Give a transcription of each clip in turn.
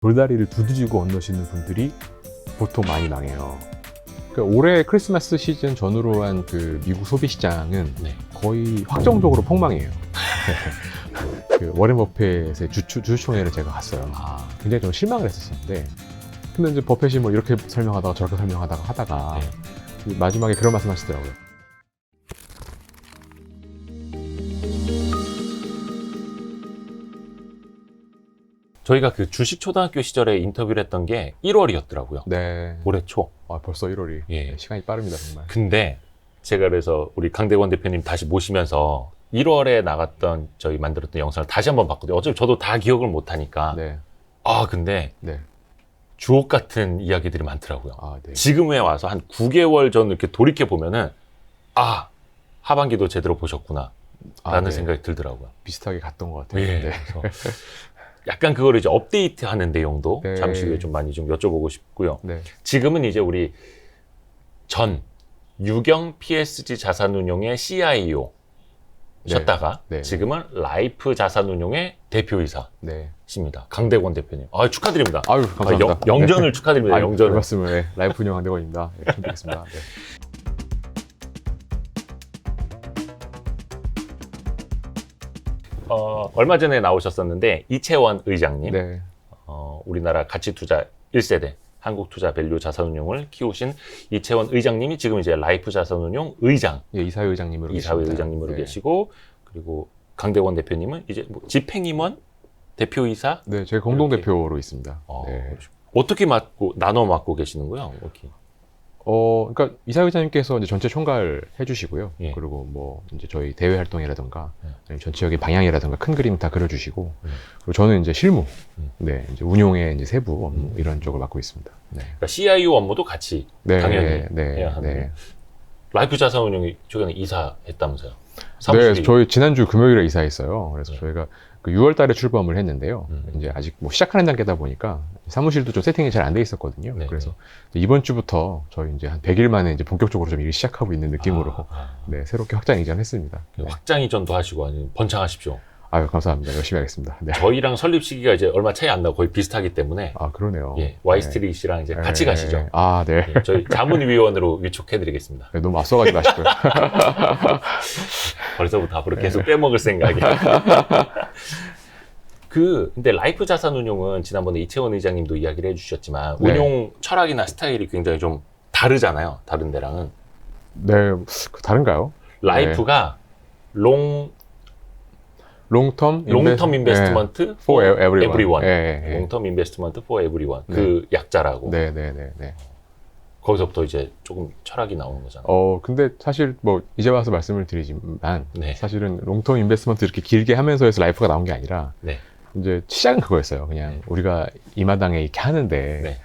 돌다리를 두드리고 건너시는 분들이 보통 많이 망해요. 그러니까 올해 크리스마스 시즌 전후로 한 그 미국 소비 시장은 거의 확정적으로 폭망이에요. 그 워렌 버핏의 주주총회를 제가 갔어요. 굉장히 좀 실망을 했었는데, 근데 이제 버핏이 뭐 이렇게 설명하다가 저렇게 설명하다가 하다가 그 마지막에 그런 말씀하시더라고요. 저희가 그 주식 초등학교 시절에 인터뷰를 했던 게 1월이었더라고요. 네. 올해 초. 벌써 1월이. 예. 시간이 빠릅니다, 정말. 근데 제가 그래서 우리 강대권 대표님 다시 모시면서 1월에 나갔던 저희 만들었던 영상을 다시 한번 봤거든요. 어차피 저도 다 기억을 못 하니까. 네. 근데 네. 주옥 같은 이야기들이 많더라고요. 네. 지금에 와서 한 9개월 전 이렇게 돌이켜 보면은 하반기도 제대로 보셨구나 라는 네. 생각이 들더라고요. 비슷하게 갔던 것 같아요. 예. 네. 그래서 약간 그거를 이제 업데이트하는 내용도 네. 잠시 후에 좀 많이 좀 여쭤보고 싶고요. 네. 지금은 이제 우리 전 유경 PSG 자산운용의 CIO 셨다가 네. 지금은 라이프 자산운용의 대표이사십니다. 네. 강대권 대표님. 감사드립니다. 아유, 감사합니다. 영전을 축하드립니다. 아유, 영전을. 별 말씀을. 네. 라이프 운영 강대건입니다. 네, 처음 뵙겠습니다. 네. 얼마 전에 나오셨었는데 이채원 의장님, 네. 우리나라 가치투자 1세대 한국투자밸류 자산운용을 키우신 이채원 의장님이 지금 이제 라이프 자산운용 의장, 예, 이사회 의장님으로 이사회 계십니다. 의장님으로 네. 계시고, 그리고 강대권 대표님은 이제 뭐 집행임원 대표이사. 네, 제가 공동대표로 있습니다. 네. 어떻게 나눠 맡고 계시는 거예요? 이렇게. 그러니까 이사회 의장님께서 이제 전체 총괄 해주시고요. 예. 그리고 뭐 이제 저희 대외 활동이라든가 아니면 전체적인 방향이라든가 큰 그림 다 그려주시고, 그리고 저는 이제 실무, 네, 이제 운용의 이제 세부 업무 이런 쪽을 맡고 있습니다. 네. 그러니까 CIO 업무도 같이 네, 당연히 네, 해야 하는. 네. 라이프 자산운용이 최근에 이사했다면서요? 네, 사무실이. 저희 지난주 금요일에 이사했어요. 그래서 저희가 그 6월 달에 출범을 했는데요. 이제 아직 뭐 시작하는 단계다 보니까 사무실도 좀 세팅이 잘 안 돼 있었거든요. 네. 그래서 이번 주부터 저희 이제 한 100일 만에 이제 본격적으로 좀 일을 시작하고 있는 느낌으로 네, 새롭게 확장 이전했습니다. 네. 확장 이전도 하시고 아니면 번창하십시오. 아유, 감사합니다. 열심히 하겠습니다. 네. 저희랑 설립 시기가 이제 얼마 차이 안 나고 거의 비슷하기 때문에 그러네요. 와이스트리트랑 이제 같이 가시죠. 네. 예, 저희 자문위원으로 위촉해드리겠습니다. 네, 너무 앞서가지 마시고요. 벌써부터 앞으로 계속 빼먹을 생각이에요. 근데 라이프 자산운용은 지난번에 이채원 의장님도 이야기를 해주셨지만 운용 철학이나 스타일이 굉장히 좀 다르잖아요. 다른 데랑은. 네, 다른가요? 라이프가 롱텀 인베스트먼트 for everyone. 롱텀 인베스트먼트 for everyone. 그 약자라고. 네. 거기서부터 이제 조금 철학이 나오는 거잖아요. 근데 사실 뭐 이제 와서 말씀을 드리지만 네. 사실은 롱텀 인베스트먼트 이렇게 길게 하면서 해서 라이프가 나온 게 아니라 네. 이제 시작은 그거였어요. 그냥 우리가 이 마당에 이렇게 하는데 네.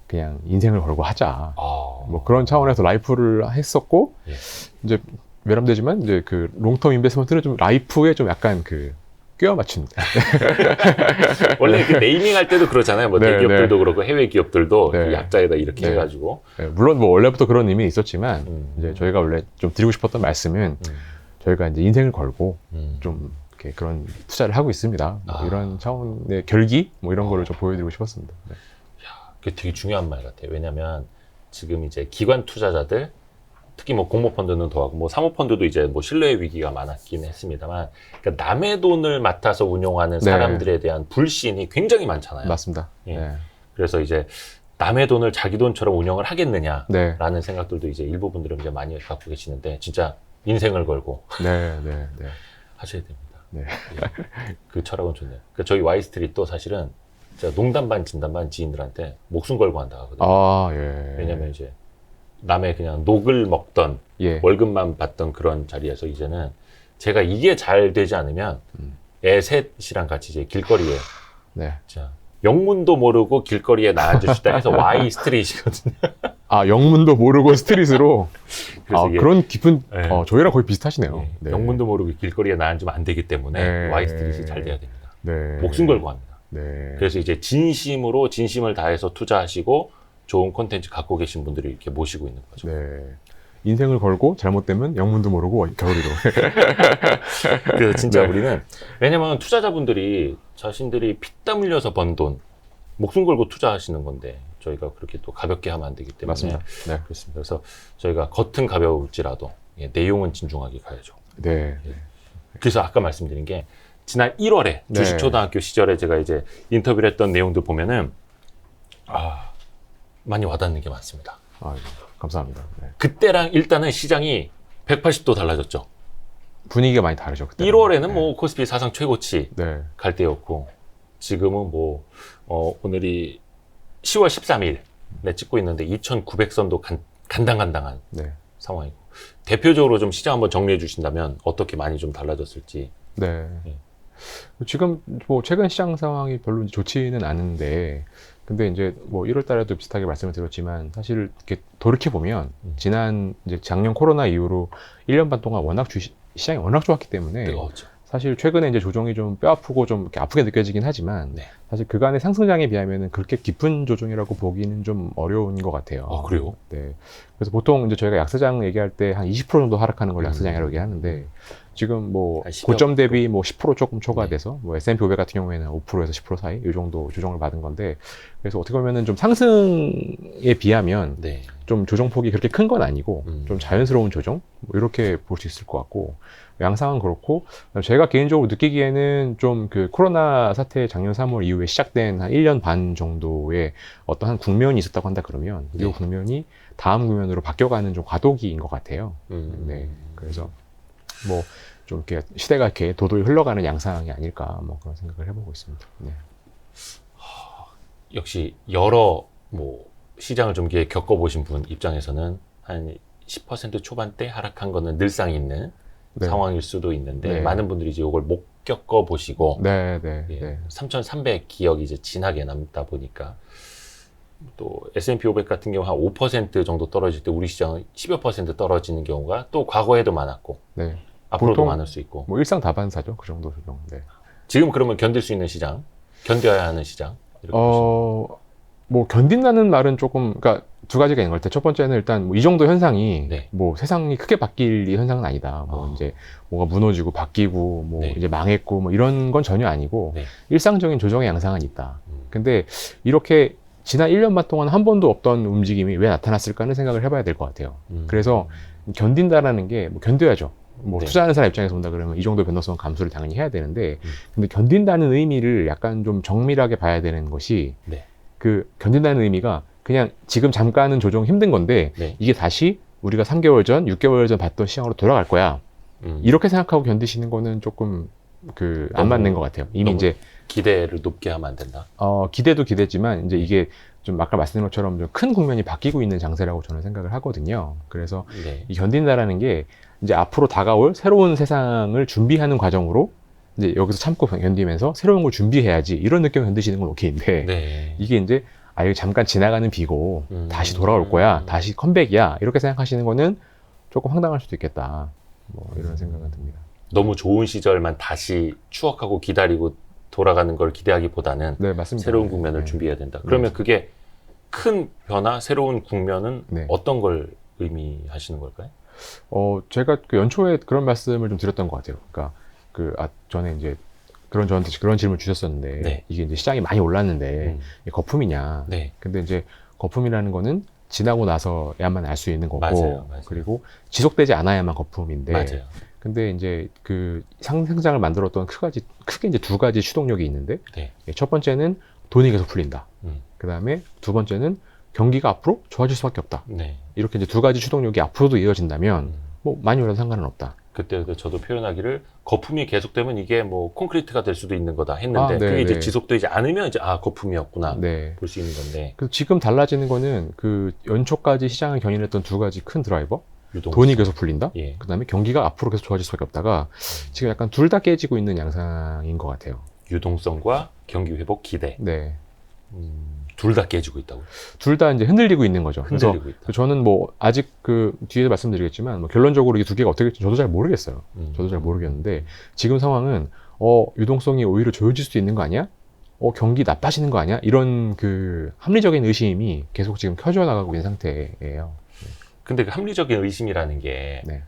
그냥 인생을 걸고 하자. 뭐 그런 차원에서 라이프를 했었고, 예. 이제 외람되지만 이제 그 롱텀 인베스트먼트는 좀 라이프에 좀 약간 그 꿰어 맞춘. 원래 그 네이밍 할 때도 그렇잖아요. 뭐 네, 대기업들도 그렇고 해외 기업들도 네. 그 약자에다 이렇게 네. 해가지고. 네, 물론 뭐 원래부터 그런 의미는 있었지만 이제 저희가 원래 좀 드리고 싶었던 말씀은 저희가 이제 인생을 걸고 좀 이렇게 그런 투자를 하고 있습니다. 뭐 이런 차원의 결기 뭐 이런 거를 좀 보여드리고 싶었습니다. 네. 그게 되게 중요한 말 같아요. 왜냐하면 지금 이제 기관 투자자들, 특히 뭐 공모펀드는 더하고 뭐 사모펀드도 이제 뭐 신뢰 위기가 많았긴 했습니다만, 그러니까 남의 돈을 맡아서 운용하는 네. 사람들에 대한 불신이 굉장히 많잖아요. 맞습니다. 예. 네. 그래서 이제 남의 돈을 자기 돈처럼 운영을 하겠느냐라는 네. 생각들도 이제 일부 분들은 이제 많이 갖고 계시는데, 진짜 인생을 걸고 네. 하셔야 됩니다. 네. 예. 그 철학은 좋네요. 그러니까 저희 와이스트리트도 사실은 제가 농담 반 진담 반 지인들한테 목숨 걸고 한다 하거든요. 예. 왜냐면 이제 남의 그냥 녹을 먹던 예. 월급만 받던 그런 자리에서 이제는 제가 이게 잘 되지 않으면 애 셋이랑 같이 이제 길거리에 네. 자, 영문도 모르고 길거리에 나앉으시다 해서 Y 스트릿이거든요. 영문도 모르고 스트릿으로. 그래서 이게 그런 깊은, 네. 저희랑 거의 비슷하시네요. 예, 네. 영문도 모르고 길거리에 나앉으면 안 되기 때문에 네. Y 스트릿이 잘 돼야 됩니다. 네. 목숨 걸고 합니다. 네. 그래서 이제 진심을 다해서 투자하시고 좋은 콘텐츠 갖고 계신 분들을 이렇게 모시고 있는 거죠. 네. 인생을 걸고 잘못되면 영문도 모르고 겨울이로. 그래서 진짜 네. 우리는, 왜냐면 투자자분들이 자신들이 피땀 흘려서 번 돈, 목숨 걸고 투자하시는 건데 저희가 그렇게 또 가볍게 하면 안 되기 때문에 맞습니다. 네. 그렇습니다. 그래서 저희가 겉은 가벼울지라도 내용은 진중하게 가야죠. 네. 그래서 아까 말씀드린 게 지난 1월에 네. 주식초등학교 시절에 제가 이제 인터뷰를 했던 내용들 보면은 많이 와닿는 게 많습니다. 감사합니다. 네. 그때랑 일단은 시장이 180도 달라졌죠. 분위기가 많이 다르죠. 그때. 1월에는 네. 뭐 코스피 사상 최고치 네. 갈 때였고 지금은 뭐 오늘이 10월 13일 찍고 있는데 2,900선도 간당간당한 네. 상황이고 대표적으로 좀 시장 한번 정리해 주신다면 어떻게 많이 좀 달라졌을지. 네. 네. 지금 뭐 최근 시장 상황이 별로 좋지는 않은데, 근데 이제 뭐 1월 달에도 비슷하게 말씀을 드렸지만 사실 이렇게 돌이켜 보면 지난 이제 작년 코로나 이후로 1년 반 동안 워낙 시장이 워낙 좋았기 때문에 뜨거웠죠. 사실 최근에 이제 조정이 좀 뼈 아프고 좀 이렇게 아프게 느껴지긴 하지만 네. 사실 그간의 상승장에 비하면은 그렇게 깊은 조정이라고 보기는 좀 어려운 것 같아요. 그래요? 네. 그래서 보통 이제 저희가 약세장 얘기할 때 한 20% 정도 하락하는 걸 약세장이라고 얘기하는데 지금 뭐 한 10여 고점 대비 뭐 10% 조금 초과돼서 뭐 S&P 500 같은 경우에는 5%에서 10% 사이 이 정도 조정을 받은 건데 그래서 어떻게 보면은 좀 상승에 비하면 네. 좀 조정폭이 그렇게 큰 건 아니고 음. 좀 자연스러운 조정 뭐 이렇게 볼 수 있을 것 같고 양상은 그렇고 제가 개인적으로 느끼기에는 좀 그 코로나 사태 작년 3월 이후에 시작된 한 1년 반 정도의 어떤 한 국면이 있었다고 한다 그러면 이 네. 국면이 다음 국면으로 바뀌어가는 좀 과도기인 것 같아요. 네, 그래서 뭐 좀 이렇게 시대가 이렇게 도도히 흘러가는 양상이 아닐까 뭐 그런 생각을 해보고 있습니다. 네. 역시 여러 뭐 시장을 좀 이렇게 겪어보신 분 입장에서는 한 10% 초반대 하락한 거는 늘상 있는 네. 상황일 수도 있는데 네. 많은 분들이 이제 이걸 못 겪어보시고 네, 네, 예, 네. 3,300 기억이 이제 진하게 남다 보니까 또 S&P 500 같은 경우 한 5% 정도 떨어질 때 우리 시장은 10여 % 떨어지는 경우가 또 과거에도 많았고 네. 앞으로도 보통 많을 수 있고 뭐 일상다반사죠, 그 정도 조정. 네. 지금 그러면 견딜 수 있는 시장, 견뎌야 하는 시장 이렇게 보시면 뭐 견딘다는 말은 조금, 그러니까 두 가지가 있는 것 같아요. 첫 번째는 일단 뭐 이 정도 현상이 네. 뭐 세상이 크게 바뀔 현상은 아니다. 뭐 이제 뭐가 무너지고 바뀌고 뭐 네. 이제 망했고 뭐 이런 건 전혀 아니고 네. 일상적인 조정의 양상은 있다. 근데 이렇게 지난 1년 반 동안 한 번도 없던 움직임이 왜 나타났을까는 생각을 해봐야 될 것 같아요. 그래서 견딘다라는 게 뭐 견뎌야죠. 뭐 네. 투자하는 사람 입장에서 본다 그러면 이 정도 변동성 감소를 당연히 해야 되는데 근데 견딘다는 의미를 약간 좀 정밀하게 봐야 되는 것이 네. 그 견딘다는 의미가 그냥 지금 잠깐은 조정 힘든 건데 네. 이게 다시 우리가 3개월 전, 6개월 전 봤던 시장으로 돌아갈 거야. 이렇게 생각하고 견디시는 거는 조금 그 안 너무- 맞는 것 같아요. 이미 너무 이제 기대를 높게 하면 안 된다. 기대도 기대지만 이제 이게 좀 아까 말씀드린 것처럼 좀 큰 국면이 바뀌고 있는 장세라고 저는 생각을 하거든요. 그래서 네. 이 견딘다라는 게 이제 앞으로 다가올 새로운 세상을 준비하는 과정으로 이제 여기서 참고 견디면서 새로운 걸 준비해야지 이런 느낌을 견디시는 건 오케이인데 네. 이게 이제 이거 잠깐 지나가는 비고 다시 돌아올 거야, 다시 컴백이야 이렇게 생각하시는 거는 조금 황당할 수도 있겠다. 뭐 이런 생각은 듭니다. 너무 좋은 시절만 다시 추억하고 기다리고 돌아가는 걸 기대하기보다는 네, 맞습니다. 새로운 국면을 네. 준비해야 된다. 그러면 그게 큰 변화, 새로운 국면은 네. 어떤 걸 의미하시는 걸까요? 제가 그 연초에 그런 말씀을 좀 드렸던 것 같아요. 그러니까 전에 이제 저한테 그런 질문을 주셨었는데 네. 이게 이제 시장이 많이 올랐는데 이게 거품이냐? 네. 근데 이제 거품이라는 거는 지나고 나서야만 알 수 있는 거고, 맞아요. 그리고 지속되지 않아야만 거품인데, 맞아요. 근데 이제 그 상승장을 만들었던 크게 이제 두 가지 추동력이 있는데, 네. 첫 번째는 돈이 계속 풀린다. 음. 그 다음에 두 번째는 경기가 앞으로 좋아질 수밖에 없다. 네. 이렇게 이제 두 가지 추동력이 앞으로도 이어진다면, 뭐 많이 올라도 상관은 없다. 그때 저도 표현하기를 거품이 계속되면 이게 뭐 콘크리트가 될 수도 있는 거다 했는데 네, 그게 이제 네. 지속되지 않으면 이제 거품이었구나 네. 볼 수 있는 건데 그래서 지금 달라지는 거는 그 연초까지 시장을 견인했던 두 가지 큰 드라이버, 유동 돈이 계속 풀린다. 예. 그 다음에 경기가 앞으로 계속 좋아질 수밖에 없다가 지금 약간 둘 다 깨지고 있는 양상인 것 같아요. 유동성과 경기 회복 기대 네. 둘 다 깨지고 있다고 둘 다 이제 흔들리고 있는 거죠. 흔들리고 있다. 그래서 저는 뭐 아직 그 뒤에 말씀드리겠지만 뭐 결론적으로 이 두 개가 어떻게 될지 저도 잘 모르겠어요. 저도 잘 모르겠는데 지금 상황은 유동성이 오히려 좋아질 수도 있는 거 아니야? 경기 나빠지는 거 아니야? 이런 그 합리적인 의심이 계속 지금 켜져 나가고 있는 상태예요. 근데 그 합리적인 의심이라는 게 네.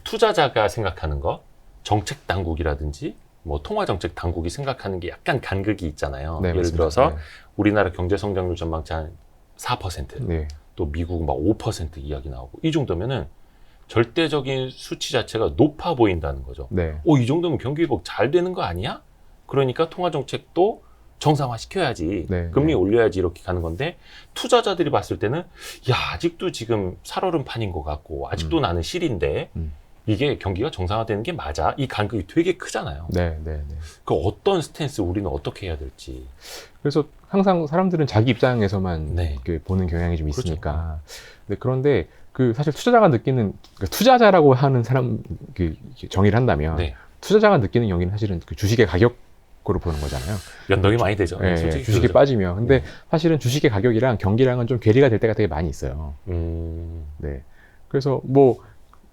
투자자가 생각하는 거, 정책 당국이라든지 뭐 통화정책 당국이 생각하는 게 약간 간극이 있잖아요. 네, 예를 맞습니다. 들어서 네. 우리나라 경제 성장률 전망치 한 4%, 네. 또 미국은 막 5% 이야기 나오고 이 정도면은 절대적인 수치 자체가 높아 보인다는 거죠. 네. 이 정도면 경기 회복 잘 되는 거 아니야? 그러니까 통화정책도 정상화 시켜야지, 네, 금리 네. 올려야지 이렇게 가는 건데 투자자들이 봤을 때는 야 아직도 지금 살얼음판인 것 같고 아직도 나는 실인데 이게 경기가 정상화되는 게 맞아? 이 간극이 되게 크잖아요. 네, 네, 네. 그 어떤 스탠스 우리는 어떻게 해야 될지. 그래서 항상 사람들은 자기 입장에서만 네. 이렇게 보는 경향이 좀 그렇죠. 있으니까. 네, 그런데 그 사실 투자자가 느끼는 투자자라고 하는 사람 그 정의를 한다면 네. 투자자가 느끼는 경기는 사실은 그 주식의 가격으로 보는 거잖아요. 연동이 많이 되죠. 예, 솔직히 주식이 그러죠. 빠지면. 근데 사실은 주식의 가격이랑 경기랑은 좀 괴리가 될 때가 되게 많이 있어요. 네. 그래서 뭐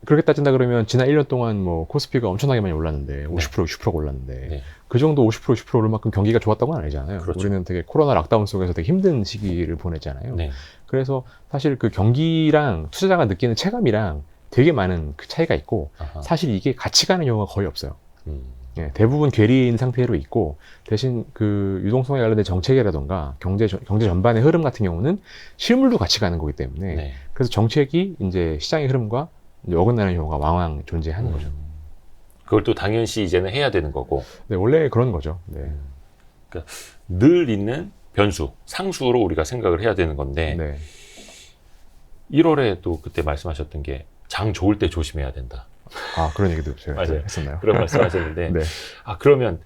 그렇게 따진다 그러면 지난 1년 동안 뭐 코스피가 엄청나게 많이 올랐는데 50% 60% 올랐는데 네. 그 정도 50% 60% 오를 만큼 경기가 좋았던 건 아니잖아요. 그렇죠. 우리는 되게 코로나 락다운 속에서 되게 힘든 시기를 보냈잖아요. 네. 그래서 사실 그 경기랑 투자자가 느끼는 체감이랑 되게 많은 그 차이가 있고 아하. 사실 이게 같이 가는 경우가 거의 없어요. 음. 예, 대부분 괴리인 상태로 있고 대신 그 유동성에 관련된 정책이라던가 경제 전반의 흐름 같은 경우는 실물도 같이 가는 거기 때문에 네. 그래서 정책이 이제 시장의 흐름과 이제 어긋나는 경우가 왕왕 존재하는 거죠. 그걸 또 당연시 이제는 해야 되는 거고. 네, 원래 그런 거죠. 네. 늘 있는 변수, 상수로 우리가 생각을 해야 되는 건데 네. 1월에 또 그때 말씀하셨던 게 장 좋을 때 조심해야 된다. 아, 그런 얘기도 제가 맞아요. 했었나요? 그런 말씀하셨는데 네. 그러면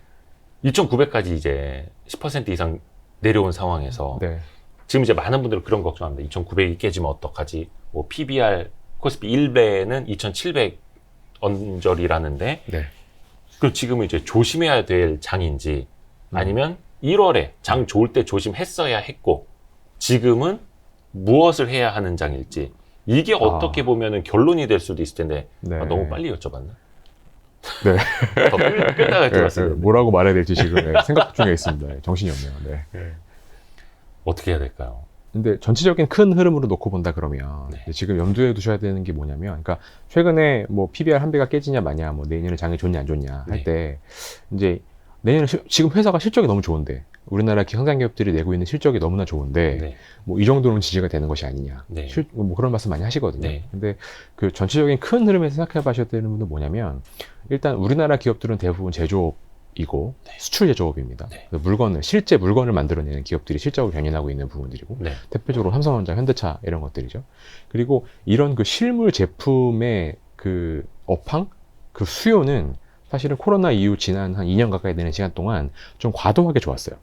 2,900까지 이제 10% 이상 내려온 상황에서 네. 지금 이제 많은 분들은 그런 걱정합니다. 2,900이 깨지면 어떡하지? 뭐 PBR 코스피 1배는 2,700 언저리라는데 네. 그 지금은 이제 조심해야 될 장인지 아니면 1월에 장 좋을 때 조심했어야 했고 지금은 무엇을 해야 하는 장일지 이게 어떻게 보면은 결론이 될 수도 있을 텐데 네. 너무 빨리 여쭤봤나? 네. 더 끝나갈 줄 네, 알았어요. 뭐라고 말해야 될지 지금 생각 중에 있습니다. 정신이 없네요. 네. 어떻게 해야 될까요? 근데 전체적인 큰 흐름으로 놓고 본다 그러면 네. 지금 염두에 두셔야 되는 게 뭐냐면, 그러니까 최근에 뭐 PBR 한 배가 깨지냐 마냐, 뭐 내년에 장이 좋냐 안 좋냐 할 네. 때 이제 내년에 지금 회사가 실적이 너무 좋은데 우리나라 성장 기업들이 내고 있는 실적이 너무나 좋은데 네. 뭐 이 정도는 지지가 되는 것이 아니냐, 네. 뭐 그런 말씀 많이 하시거든요. 네. 근데 그 전체적인 큰 흐름에서 생각해 봐셔야 되는 분은 뭐냐면 일단 우리나라 기업들은 대부분 제조업이고 네. 수출 제조업입니다. 네. 실제 물건을 만들어내는 기업들이 실적을 견인하고 있는 부분들이고 네. 대표적으로 삼성전자, 현대차 이런 것들이죠. 그리고 이런 그 실물 제품의 그 업황, 그 수요는 사실은 코로나 이후 지난 한 2년 가까이 되는 시간 동안 좀 과도하게 좋았어요.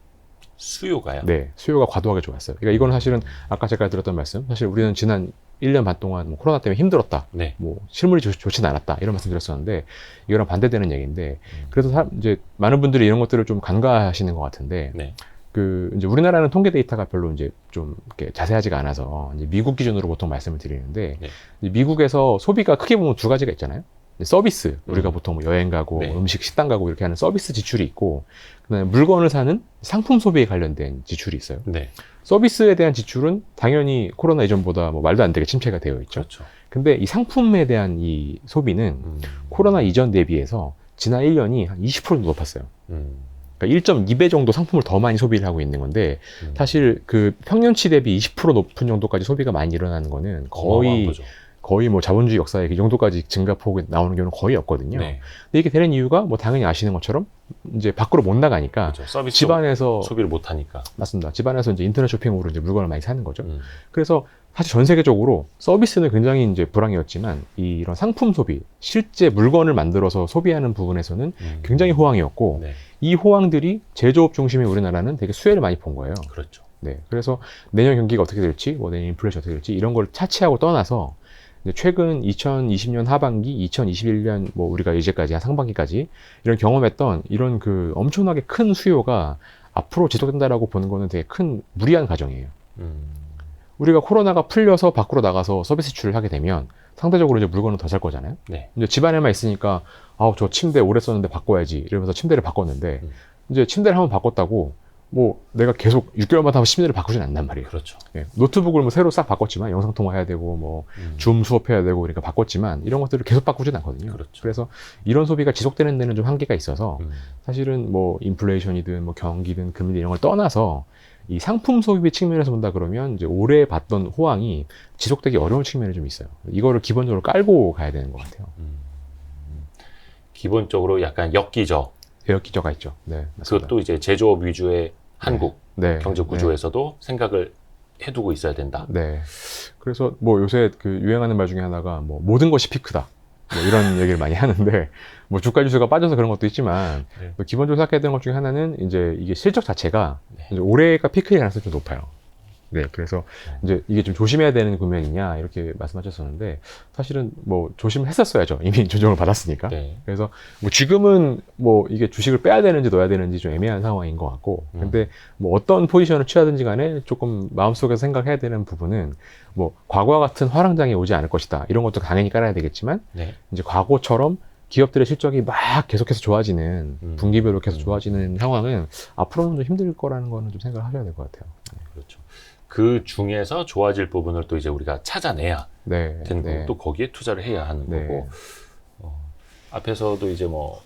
수요가요? 네, 수요가 과도하게 좋았어요. 그러니까 이건 사실은 아까 제가 드렸던 말씀, 사실 우리는 지난 1년 반 동안 뭐 코로나 때문에 힘들었다, 네. 뭐 실물이 좋진 않았다 이런 말씀 드렸었는데 이거랑 반대되는 얘기인데 그래서 이제 많은 분들이 이런 것들을 좀 간과하시는 것 같은데 네. 그 이제 우리나라는 통계 데이터가 별로 이제 좀 이렇게 자세하지가 않아서 이제 미국 기준으로 보통 말씀을 드리는데 네. 이제 미국에서 소비가 크게 보면 두 가지가 있잖아요. 서비스, 우리가 보통 뭐 여행 가고 네. 음식 식당 가고 이렇게 하는 서비스 지출이 있고 그다음에 물건을 사는 상품 소비에 관련된 지출이 있어요. 네. 서비스에 대한 지출은 당연히 코로나 이전보다 뭐 말도 안 되게 침체가 되어 있죠. 그렇죠. 근데 이 상품에 대한 이 소비는 코로나 이전 대비해서 지난 1년이 한 20% 정도 높았어요. 그러니까 1.2배 정도 상품을 더 많이 소비를 하고 있는 건데 사실 그 평년치 대비 20% 높은 정도까지 소비가 많이 일어나는 거는 어마어마한 거죠. 거의 뭐 자본주의 역사에 그 정도까지 증가폭이 나오는 경우는 거의 없거든요. 네. 근데 이게 되는 이유가 뭐 당연히 아시는 것처럼 이제 밖으로 못 나가니까 그렇죠. 서비스 집안에서 소비를 못 하니까. 맞습니다. 집안에서 이제 인터넷 쇼핑으로 이제 물건을 많이 사는 거죠. 그래서 사실 전 세계적으로 서비스는 굉장히 이제 불황이었지만 이런 상품 소비, 실제 물건을 만들어서 소비하는 부분에서는 굉장히 호황이었고 네. 이 호황들이 제조업 중심의 우리나라는 되게 수혜를 많이 본 거예요. 그렇죠. 네, 그래서 내년 경기가 어떻게 될지, 뭐 내년 인플레이션 어떻게 될지 이런 걸 차치하고 떠나서 이제 최근 2020년 하반기, 2021년 뭐 우리가 이제까지 한 상반기까지 이런 경험했던 이런 그 엄청나게 큰 수요가 앞으로 지속된다라고 보는 거는 되게 큰 무리한 가정이에요. 우리가 코로나가 풀려서 밖으로 나가서 서비스 지출을 하게 되면 상대적으로 이제 물건을 더 살 거잖아요. 네. 이제 집안에만 있으니까 아우 저 침대 오래 썼는데 바꿔야지 이러면서 침대를 바꿨는데 이제 침대를 한번 바꿨다고 뭐 내가 계속 6개월마다 심리를 바꾸진 않단 말이에요. 그렇죠. 예, 노트북을 뭐 새로 싹 바꿨지만 영상 통화해야 되고 뭐 줌 수업해야 되고 그러니까 바꿨지만 이런 것들을 계속 바꾸진 않거든요. 그렇죠. 그래서 이런 소비가 지속되는 데는 좀 한계가 있어서 음. 사실은 뭐 인플레이션이든 뭐 경기든 금리 이런 걸 떠나서 이 상품 소비 측면에서 본다 그러면 이제 올해 봤던 호황이 지속되기 어려운 측면이 좀 있어요. 이거를 기본적으로 깔고 가야 되는 것 같아요. 기본적으로 약간 엽기적. 기저가 있죠. 네, 맞습니다. 그것도 이제 제조업 위주의 한국 네, 경제 구조에서도 생각을 해두고 있어야 된다. 네. 그래서 뭐 요새 그 유행하는 말 중에 하나가 뭐 모든 것이 피크다. 뭐 이런 얘기를 많이 하는데 뭐 주가 지수가 빠져서 그런 것도 있지만 네. 또 기본적으로 생각해야 되는 것 중에 하나는 이제 이게 실적 자체가 네. 이제 올해가 피크일 가능성이 좀 높아요. 네, 그래서 이제 이게 좀 조심해야 되는 국면이냐 이렇게 말씀하셨었는데 사실은 뭐 조심을 했었어야죠. 이미 조정을 받았으니까. 네. 그래서 뭐 지금은 뭐 이게 주식을 빼야 되는지 넣어야 되는지 좀 애매한 상황인 것 같고 근데 뭐 어떤 포지션을 취하든지 간에 조금 마음속에서 생각해야 되는 부분은 뭐 과거와 같은 화랑장이 오지 않을 것이다. 이런 것도 당연히 깔아야 되겠지만 네. 이제 과거처럼 기업들의 실적이 막 계속해서 좋아지는 분기별로 계속 좋아지는 상황은 앞으로는 좀 힘들 거라는 거는 좀 생각을 하셔야 될 것 같아요. 그렇죠. 그 중에서 좋아질 부분을 또 이제 우리가 찾아내야 네, 되는 거고 네. 또 거기에 투자를 해야 하는 네. 거고 앞에서도 이제 뭐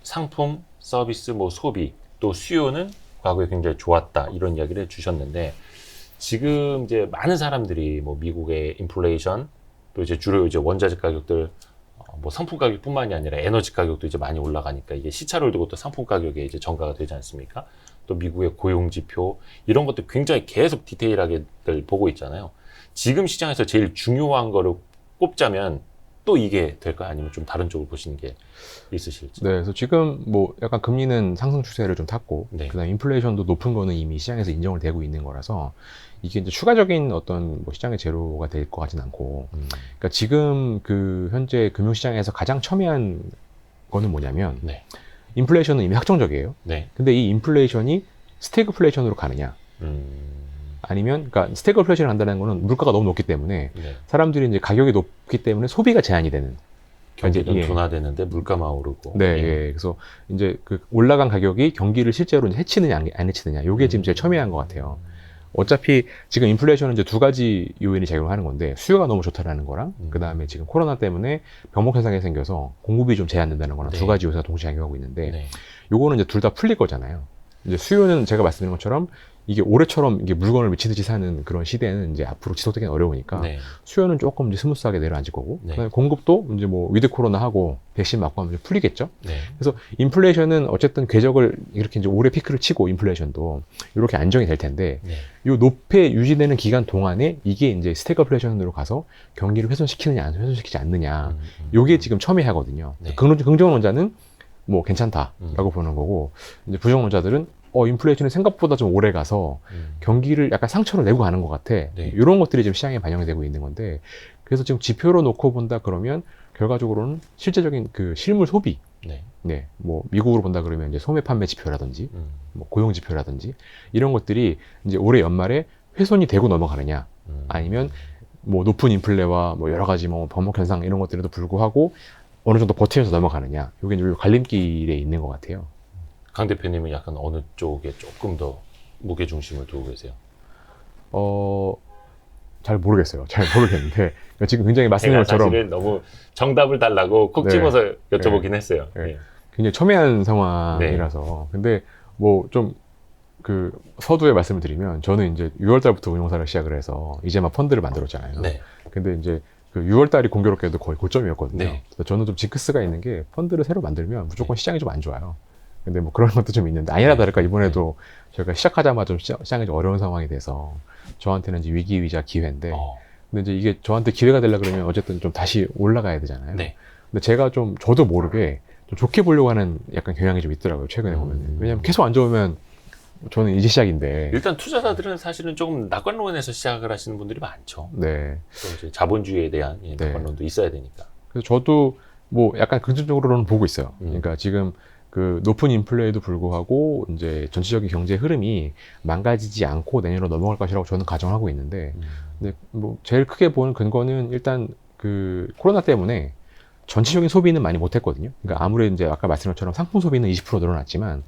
상품, 서비스, 뭐 소비 또 수요는 과거에 굉장히 좋았다 이런 이야기를 해주셨는데 지금 이제 많은 사람들이 뭐 미국의 인플레이션 또 이제 주로 이제 원자재 가격들 뭐 상품 가격뿐만이 아니라 에너지 가격도 이제 많이 올라가니까 이게 시차를 두고 또 상품 가격에 이제 전가가 되지 않습니까? 또 미국의 고용 지표 이런 것도 굉장히 계속 디테일하게들 보고 있잖아요. 지금 시장에서 제일 중요한 거를 꼽자면 또 이게 될까요? 아니면 좀 다른 쪽을 보시는 게 있으실지? 네, 그래서 지금 뭐 약간 금리는 상승 추세를 좀 탔고, 네. 그다음 인플레이션도 높은 거는 이미 시장에서 인정을 되고 있는 거라서 이게 이제 추가적인 어떤 뭐 시장의 재료가 될 것 같진 않고, 그러니까 지금 그 현재 금융시장에서 가장 첨예한 거는 뭐냐면 네. 인플레이션은 이미 확정적이에요. 네. 근데 이 인플레이션이 스태그플레이션으로 가느냐, 아니면 그러니까 스태그플레이션을 간다는 거는 물가가 너무 높기 때문에 네. 사람들이 이제 가격이 높기 때문에 소비가 제한이 되는. 경기는 예. 둔화되는데 물가만 오르고. 네, 예. 예. 그래서 이제 그 올라간 가격이 경기를 실제로 이제 해치느냐 안 해치느냐, 요게 지금 제일 첨예한 것 같아요. 어차피 지금 인플레이션은 이제 두 가지 요인이 작용하는 건데 수요가 너무 좋다라는 거랑 그 다음에 지금 코로나 때문에 병목 현상이 생겨서 공급이 좀 제한된다는 거랑 네. 두 가지 요소가 동시에 작용하고 있는데 네. 요거는 이제 둘 다 풀릴 거잖아요. 이제 수요는 제가 말씀드린 것처럼 이게 올해처럼 이게 물건을 미치듯이 사는 그런 시대는 이제 앞으로 지속되기는 어려우니까 네. 수요는 조금 이제 스무스하게 내려앉을 거고 네. 그다음에 공급도 이제 뭐 위드 코로나 하고 백신 맞고 하면 이제 풀리겠죠. 네. 그래서 인플레이션은 어쨌든 궤적을 이렇게 이제 올해 피크를 치고 인플레이션도 이렇게 안정이 될 텐데 네. 요 높에 유지되는 기간 동안에 이게 이제 스태그플레이션으로 가서 경기를 훼손시키느냐 안 훼손시키지 않느냐 요게 지금 첨예하거든요. 네. 긍정 원자는 뭐 괜찮다라고 보는 거고 이제 부정 원자들은 인플레이션이 생각보다 좀 오래 가서 경기를 약간 상처로 내고 가는 것 같아. 네. 이런 것들이 지금 시장에 반영이 되고 있는 건데 그래서 지금 지표로 놓고 본다 그러면 결과적으로는 실제적인 그 실물 소비 네. 네, 뭐 미국으로 본다 그러면 이제 소매 판매 지표라든지 뭐 고용 지표라든지 이런 것들이 이제 올해 연말에 훼손이 되고 넘어가느냐 아니면 뭐 높은 인플레와 뭐 여러 가지 뭐 번복 현상 이런 것들에도 불구하고 어느 정도 버티면서 넘어가느냐 이게 이제 갈림길에 있는 것 같아요. 강 대표님은 약간 어느 쪽에 조금 더 무게 중심을 두고 계세요? 잘 모르겠어요. 잘 모르겠는데 지금 굉장히 말씀드린 제가 것처럼 사실은 너무 정답을 달라고 콕 네. 집어서 여쭤보긴 했어요. 네. 네. 굉장히 첨예한 상황이라서 근데 뭐 좀 그 서두에 말씀을 드리면 저는 이제 6월 달부터 운용사를 시작을 해서 이제 막 펀드를 만들었잖아요. 네. 근데 이제 그 6월 달이 공교롭게도 거의 고점이었거든요. 네. 그래서 저는 좀 징크스가 있는 게 펀드를 새로 만들면 무조건 시장이 좀 안 좋아요. 근데 뭐 그런 것도 좀 있는데 아니나 다를까 이번에도 저희가 시작하자마자 좀 시장이 좀 어려운 상황이 돼서 저한테는 이제 위기이자 기회인데 근데 이제 이게 저한테 기회가 되려 그러면 어쨌든 좀 다시 올라가야 되잖아요. 네. 근데 제가 좀 저도 모르게 좀 좋게 보려고 하는 약간 경향이 좀 있더라고요. 최근에 보면. 왜냐면 계속 안 좋으면 저는 이제 시작인데. 일단 투자자들은 사실은 조금 낙관론에서 시작을 하시는 분들이 많죠. 네. 또 이제 자본주의에 대한 네. 낙관론도 있어야 되니까. 그래서 저도 뭐 약간 긍정적으로는 보고 있어요. 그러니까 지금 그 높은 인플레에도 불구하고 이제 전체적인 경제 흐름이 망가지지 않고 내년으로 넘어갈 것이라고 저는 가정하고 있는데, 근데 뭐 제일 크게 보는 근거는 일단 그 코로나 때문에 전체적인 소비는 많이 못했거든요. 그러니까 아무래도 이제 아까 말씀한 것처럼 상품 소비는 20% 늘어났지만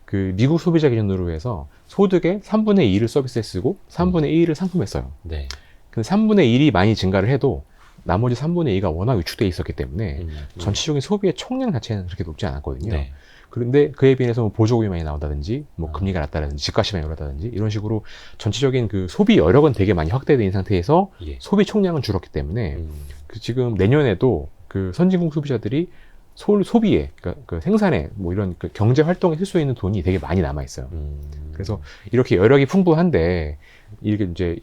그 미국 소비자 기준으로 해서 소득의 3분의 2를 서비스에 쓰고 3분의 1을 상품에 써요. 네. 근데 3분의 1이 많이 증가를 해도 나머지 3분의 2가 워낙 위축되어 있었기 때문에 전체적인 소비의 총량 자체는 그렇게 높지 않았거든요. 네. 그런데 그에 비해서 뭐 보조금이 많이 나온다든지, 뭐 아. 금리가 낮다든지, 집값이 많이 올랐다든지 이런 식으로 전체적인 그 소비 여력은 되게 많이 확대된 상태에서 예. 소비 총량은 줄었기 때문에 그 지금 내년에도 그 선진국 소비자들이 소비에, 그러니까 그 생산에 뭐 이런 그 경제 활동에 쓸 수 있는 돈이 되게 많이 남아 있어요. 그래서 이렇게 여력이 풍부한데 이게 이제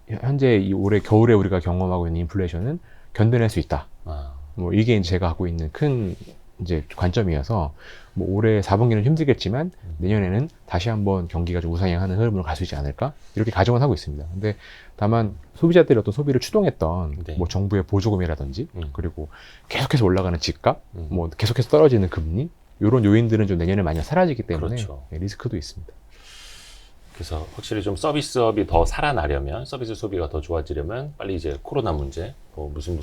현재 이 올해 겨울에 우리가 경험하고 있는 인플레이션은 견뎌낼 수 있다. 아. 뭐 이게 이제 제가 갖고 있는 큰 이제 관점이어서 뭐 올해 4분기는 힘들겠지만 내년에는 다시 한번 경기가 좀 우상향하는 흐름으로 갈 수 있지 않을까 이렇게 가정은 하고 있습니다. 근데 다만 소비자들이 어떤 소비를 추동했던 네. 뭐 정부의 보조금이라든지 그리고 계속해서 올라가는 집값, 뭐 계속해서 떨어지는 금리 이런 요인들은 좀 내년에 많이 사라지기 때문에 그렇죠. 리스크도 있습니다. 그래서 확실히 좀 서비스업이 더 살아나려면, 서비스 소비가 더 좋아지려면 빨리 이제 코로나 문제, 뭐 무슨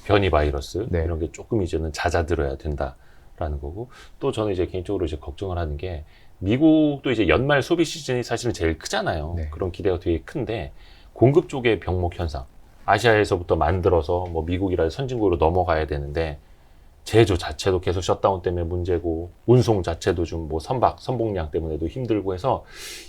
변이 바이러스 네. 이런 게 조금 이제는 잦아들어야 된다라는 거고, 또 저는 이제 개인적으로 이제 걱정을 하는 게 미국도 이제 연말 소비 시즌이 사실은 제일 크잖아요. 네. 그런 기대가 되게 큰데 공급 쪽의 병목 현상, 아시아에서부터 만들어서 뭐 미국이라 선진국으로 넘어가야 되는데 제조 자체도 계속 셧다운 때문에 문제고 운송 자체도 좀 뭐 선봉량 때문에도 힘들고 해서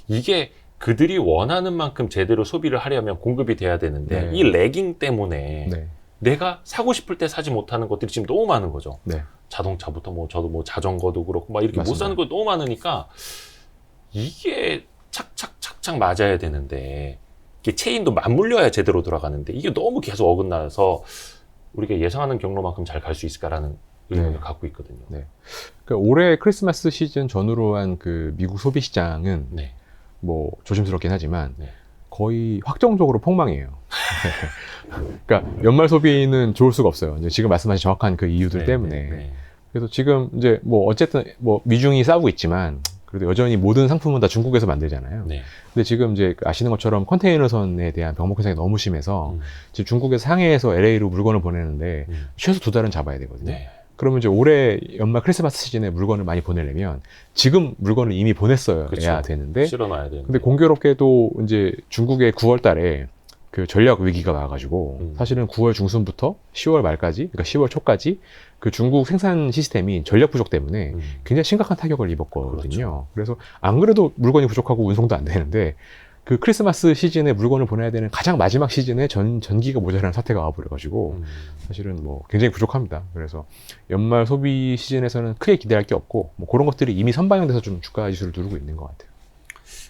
이게 그들이 원하는 만큼 제대로 소비를 하려면 공급이 돼야 되는데 네. 이 레깅 때문에 네. 내가 사고 싶을 때 사지 못하는 것들이 지금 너무 많은 거죠. 네. 자동차부터 뭐 저도 뭐 자전거도 그렇고 막 이렇게 맞습니다. 못 사는 거 너무 많으니까 이게 착착 맞아야 되는데 이게 체인도 맞물려야 제대로 돌아가는데 이게 너무 계속 어긋나서 우리가 예상하는 경로만큼 잘 갈 수 있을까라는 의문을 네. 갖고 있거든요. 네. 그러니까 올해 크리스마스 시즌 전후로 한 그 미국 소비 시장은 네. 뭐 조심스럽긴 하지만 네. 거의 확정적으로 폭망이에요. 그러니까 연말 소비는 좋을 수가 없어요. 이제 지금 말씀하신 정확한 그 이유들 네, 때문에. 네. 그래서 지금 이제 뭐 어쨌든 뭐 미중이 싸우고 있지만 그래도 여전히 모든 상품은 다 중국에서 만들잖아요. 네. 근데 지금 이제 아시는 것처럼 컨테이너선에 대한 병목 현상이 너무 심해서 지금 중국에서 상해에서 LA로 물건을 보내는데 최소 2달은 잡아야 되거든요. 네. 그러면 이제 올해 연말 크리스마스 시즌에 물건을 많이 보내려면 지금 물건을 이미 보냈어야 그쵸. 되는데 실어놔야 되는데. 근데 공교롭게도 이제 중국의 9월 달에 그 전력 위기가 와가지고 사실은 9월 중순부터 10월 말까지, 그러니까 10월 초까지 그 중국 생산 시스템이 전력 부족 때문에 굉장히 심각한 타격을 입었거든요. 그렇죠. 그래서 안 그래도 물건이 부족하고 운송도 안 되는데 그 크리스마스 시즌에 물건을 보내야 되는 가장 마지막 시즌에 전기가 모자라는 사태가 와버려가지고 사실은 뭐 굉장히 부족합니다. 그래서 연말 소비 시즌에서는 크게 기대할 게 없고 뭐 그런 것들이 이미 선반영돼서 좀 주가 지수를 누르고 있는 것 같아요.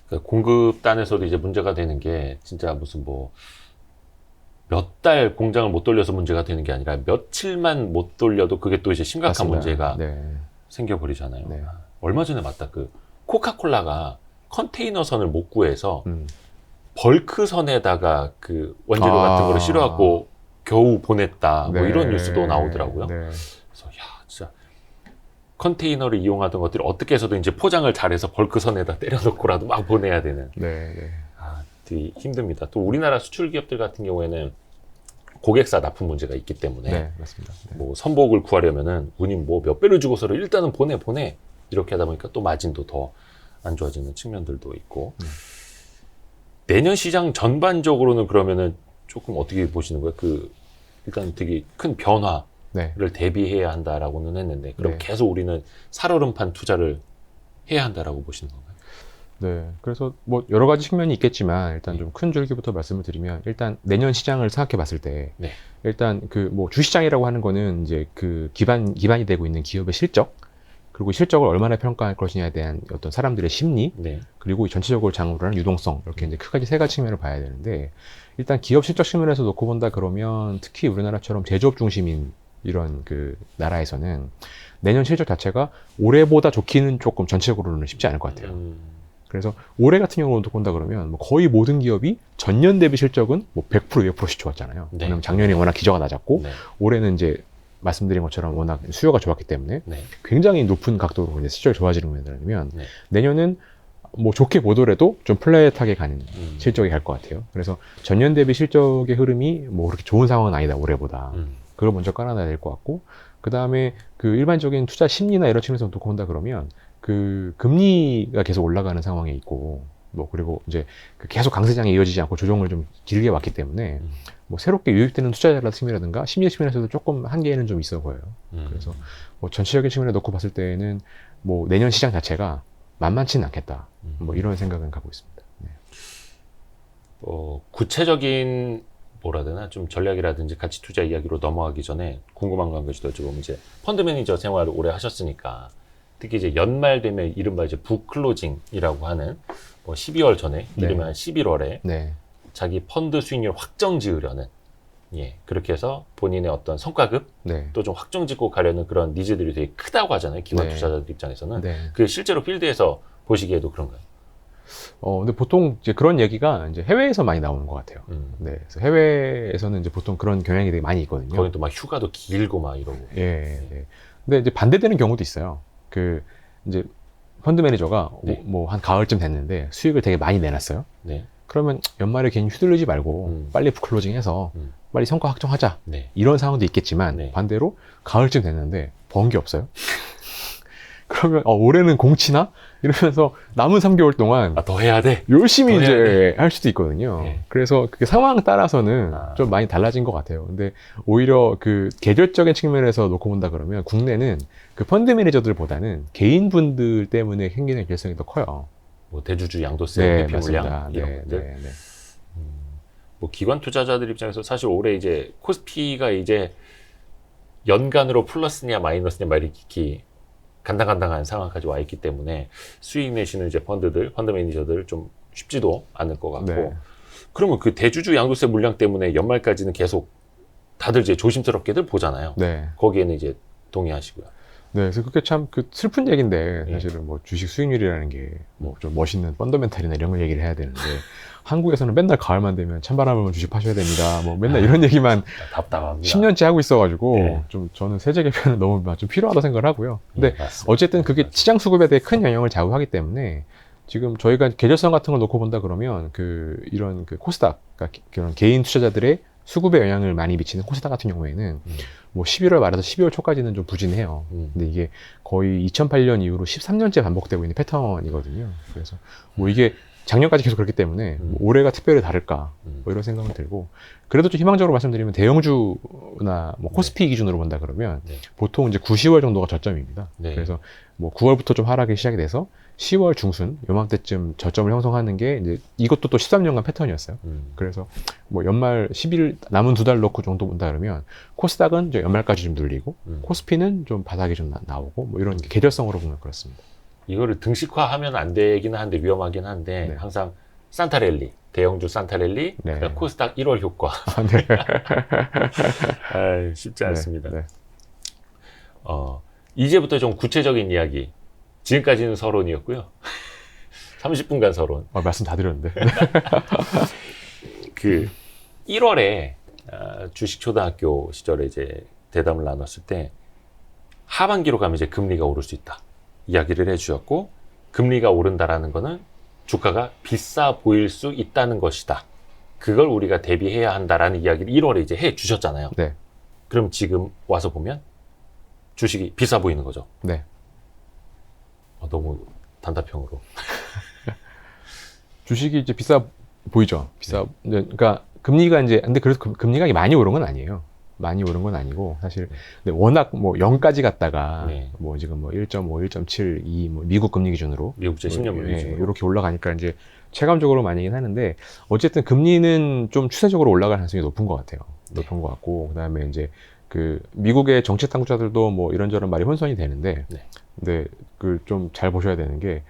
그러니까 공급단에서도 이제 문제가 되는 게 진짜 무슨 뭐 몇 달 공장을 못 돌려서 문제가 되는 게 아니라 며칠만 못 돌려도 그게 또 이제 심각한 맞습니다. 문제가 네. 생겨버리잖아요. 네. 얼마 전에 맞다. 그 코카콜라가 컨테이너선을 못 구해서 벌크선에다가 그 원재료 같은 거를 실어갖고 겨우 보냈다. 뭐 네. 이런 뉴스도 나오더라고요. 네. 그래서 야 진짜 컨테이너를 이용하던 것들이 어떻게 해서든 이제 포장을 잘해서 벌크선에다 때려놓고라도 막 보내야 되는. 네. 네. 아, 되게 힘듭니다. 또 우리나라 수출 기업들 같은 경우에는 고객사 납품 문제가 있기 때문에 네, 맞습니다. 네. 뭐 선복을 구하려면은 운이 뭐 몇 배를 주고서도 일단은 보내 이렇게 하다 보니까 또 마진도 더 안 좋아지는 측면들도 있고 내년 시장 전반적으로는 그러면은 조금 어떻게 보시는 거예요? 그 일단 되게 큰 변화를 네. 대비해야 한다라고는 했는데 그럼 네. 계속 우리는 살얼음판 투자를 해야 한다라고 보시는 건가요? 네. 그래서 뭐 여러 가지 측면이 있겠지만 일단 좀 큰 줄기부터 말씀을 드리면 일단 내년 시장을 생각해 봤을 때 네. 일단 그 뭐 주시장이라고 하는 거는 이제 그 기반이 되고 있는 기업의 실적 그리고 실적을 얼마나 평가할 것이냐에 대한 어떤 사람들의 심리 네. 그리고 전체적으로 장으로 하는 유동성 이렇게 이제 크게 세 가지 측면을 봐야 되는데 일단 기업 실적 측면에서 놓고 본다 그러면 특히 우리나라처럼 제조업 중심인 이런 그 나라에서는 내년 실적 자체가 올해보다 좋기는 조금 전체적으로는 쉽지 않을 것 같아요. 그래서 올해 같은 경우로 놓고 본다 그러면 뭐 거의 모든 기업이 전년 대비 실적은 뭐 100% 200%씩 좋았잖아요. 네. 왜냐면 작년에 워낙 기저가 낮았고 네. 올해는 이제 말씀드린 것처럼 워낙 수요가 좋았기 때문에 네. 굉장히 높은 각도로 이제 실적이 좋아지는 거냐면 네. 내년은 뭐 좋게 보더라도 좀 플랫하게 가는 실적이 갈 것 같아요. 그래서 전년 대비 실적의 흐름이 뭐 그렇게 좋은 상황은 아니다 올해보다. 그걸 먼저 깔아놔야 될 것 같고 그 다음에 그 일반적인 투자 심리나 이런 측면에서 놓고 본다 그러면 그 금리가 계속 올라가는 상황에 있고, 뭐 그리고 이제 그 계속 강세장이 이어지지 않고 조정을 좀 길게 왔기 때문에 뭐 새롭게 유입되는 투자자라는 측면이라든가 심리 측면에서도 조금 한계는 좀 있어 보여요. 그래서 뭐 전체적인 측면에 놓고 봤을 때는 뭐 내년 시장 자체가 만만치는 않겠다. 뭐 이런 생각은 갖고 있습니다. 네. 구체적인 뭐라 해야 되나 좀 전략이라든지 가치 투자 이야기로 넘어가기 전에 궁금한 거 한 가지 더 여쭤보면 이제 펀드 매니저 생활을 오래 하셨으니까 특히 이제 연말 되면 이른바 이제 북클로징이라고 하는 뭐 12월 전에 네. 이르면 한 11월에 네. 자기 펀드 수익률 확정 지으려는 그렇게 해서 본인의 어떤 성과급 네. 또 좀 확정 짓고 가려는 그런 니즈들이 되게 크다고 하잖아요. 기관 네. 투자자들 입장에서는. 네. 그 실제로 필드에서 보시기에도 그런가요? 근데 보통 이제 그런 얘기가 이제 해외에서 많이 나오는 것 같아요. 네. 그래서 해외에서는 이제 보통 그런 경향이 되게 많이 있거든요. 거기 또 막 휴가도 길고 막 이러고. 예. 예. 근데 이제 반대되는 경우도 있어요. 그 이제 펀드 매니저가 네. 뭐 한 가을쯤 됐는데 수익을 되게 많이 내놨어요. 네. 그러면 연말에 괜히 휘둘리지 말고 빨리 클로징해서 빨리 성과 확정하자. 네. 이런 상황도 있겠지만 네. 반대로 가을쯤 됐는데 번 게 없어요. 그러면 올해는 공치나? 이러면서 남은 3개월 동안 더 해야 돼? 열심히 더 해야 이제 할 수도 있거든요. 네. 그래서 그게 상황 따라서는 좀 많이 달라진 것 같아요. 근데 오히려 그 계절적인 측면에서 놓고 본다 그러면 국내는 그 펀드 매니저들보다는 개인분들 때문에 생기는 결성이 더 커요. 뭐 대주주 양도세, 네, 회피 맞습니다. 물량 이런 네, 것들. 네, 네. 뭐 기관 투자자들 입장에서 사실 올해 이제 코스피가 이제 연간으로 플러스냐 마이너스냐 막 이렇게 간당간당한 상황까지 와 있기 때문에 수익 내시는 이제 펀드 매니저들 좀 쉽지도 않을 것 같고. 네. 그러면 그 대주주 양도세 물량 때문에 연말까지는 계속 다들 이제 조심스럽게들 보잖아요. 네. 거기에는 이제 동의하시고요. 네, 그래서 그게 참 그 슬픈 얘기인데 예. 사실은 뭐 주식 수익률이라는 게 뭐 좀 멋있는 펀더멘탈이나 이런 걸 얘기를 해야 되는데 한국에서는 맨날 가을만 되면 찬바람 불면 주식 파셔야 됩니다. 뭐 맨날 이런 얘기만 답답합니다. 10년째 하고 있어가지고 예. 좀 저는 세제 개편은 너무 좀 필요하다고 생각을 하고요. 근데 맞습니다. 어쨌든 그게 시장 수급에 대해 큰 영향을 좌우하기 때문에 지금 저희가 계절성 같은 걸 놓고 본다 그러면 그 이런 그 코스닥, 그러니까 그런 개인 투자자들의 수급에 영향을 많이 미치는 코스닥 같은 경우에는 뭐 11월 말에서 12월 초까지는 좀 부진해요. 근데 이게 거의 2008년 이후로 13년째 반복되고 있는 패턴이거든요. 그래서 뭐 이게 작년까지 계속 그렇기 때문에 뭐 올해가 특별히 다를까 뭐 이런 생각은 들고, 그래도 좀 희망적으로 말씀드리면 대형주나 뭐 코스피 기준으로 본다 그러면 보통 이제 9, 10월 정도가 저점입니다. 네. 그래서 뭐 9월부터 좀 하락이 시작이 돼서 10월 중순 요맘때쯤 저점을 형성하는 게 이제 이것도 또 13년간 패턴이었어요. 그래서 뭐 연말 10일 남은 2달 놓고 정도 본다 그러면 코스닥은 이제 연말까지 좀 눌리고 코스피는 좀 바닥이 좀 나오고 뭐 이런 계절성으로 보면 그렇습니다. 이거를 등식화하면 안 되긴 한데 위험하긴 한데 네. 항상 산타랠리, 대형주 산타랠리, 네. 그다음 코스닥 1월 효과. 네. 쉽지 않습니다. 네. 이제부터 좀 구체적인 이야기. 지금까지는 서론이었고요. 30분간 서론. 말씀 다 드렸는데. 그 1월에 주식초등학교 시절에 이제 대담을 나눴을 때 하반기로 가면 이제 금리가 오를 수 있다 이야기를 해주셨고, 금리가 오른다라는 거는 주가가 비싸 보일 수 있다는 것이다. 그걸 우리가 대비해야 한다라는 이야기를 1월에 이제 해 주셨잖아요. 네. 그럼 지금 와서 보면 주식이 비싸 보이는 거죠. 네. 너무 단답형으로. 주식이 이제 비싸 보이죠. 비싸. 그러니까 금리가 이제, 근데 그래서 금리가 많이 오른 건 아니에요. 많이 오른 건 아니고 사실 근데 워낙 뭐 0까지 갔다가 네. 뭐 지금 뭐 1.5, 1.7, 2 뭐 미국 금리 기준으로 미국 제 10년물 기준으로. 이렇게 올라가니까 이제 체감적으로 많이긴 하는데 어쨌든 금리는 좀 추세적으로 올라갈 가능성이 높은 것 같아요. 높은 것 같고, 그다음에 이제 그 미국의 정책 당국자들도 뭐 이런저런 말이 혼선이 되는데, 근데 그 좀 잘 보셔야 되는 게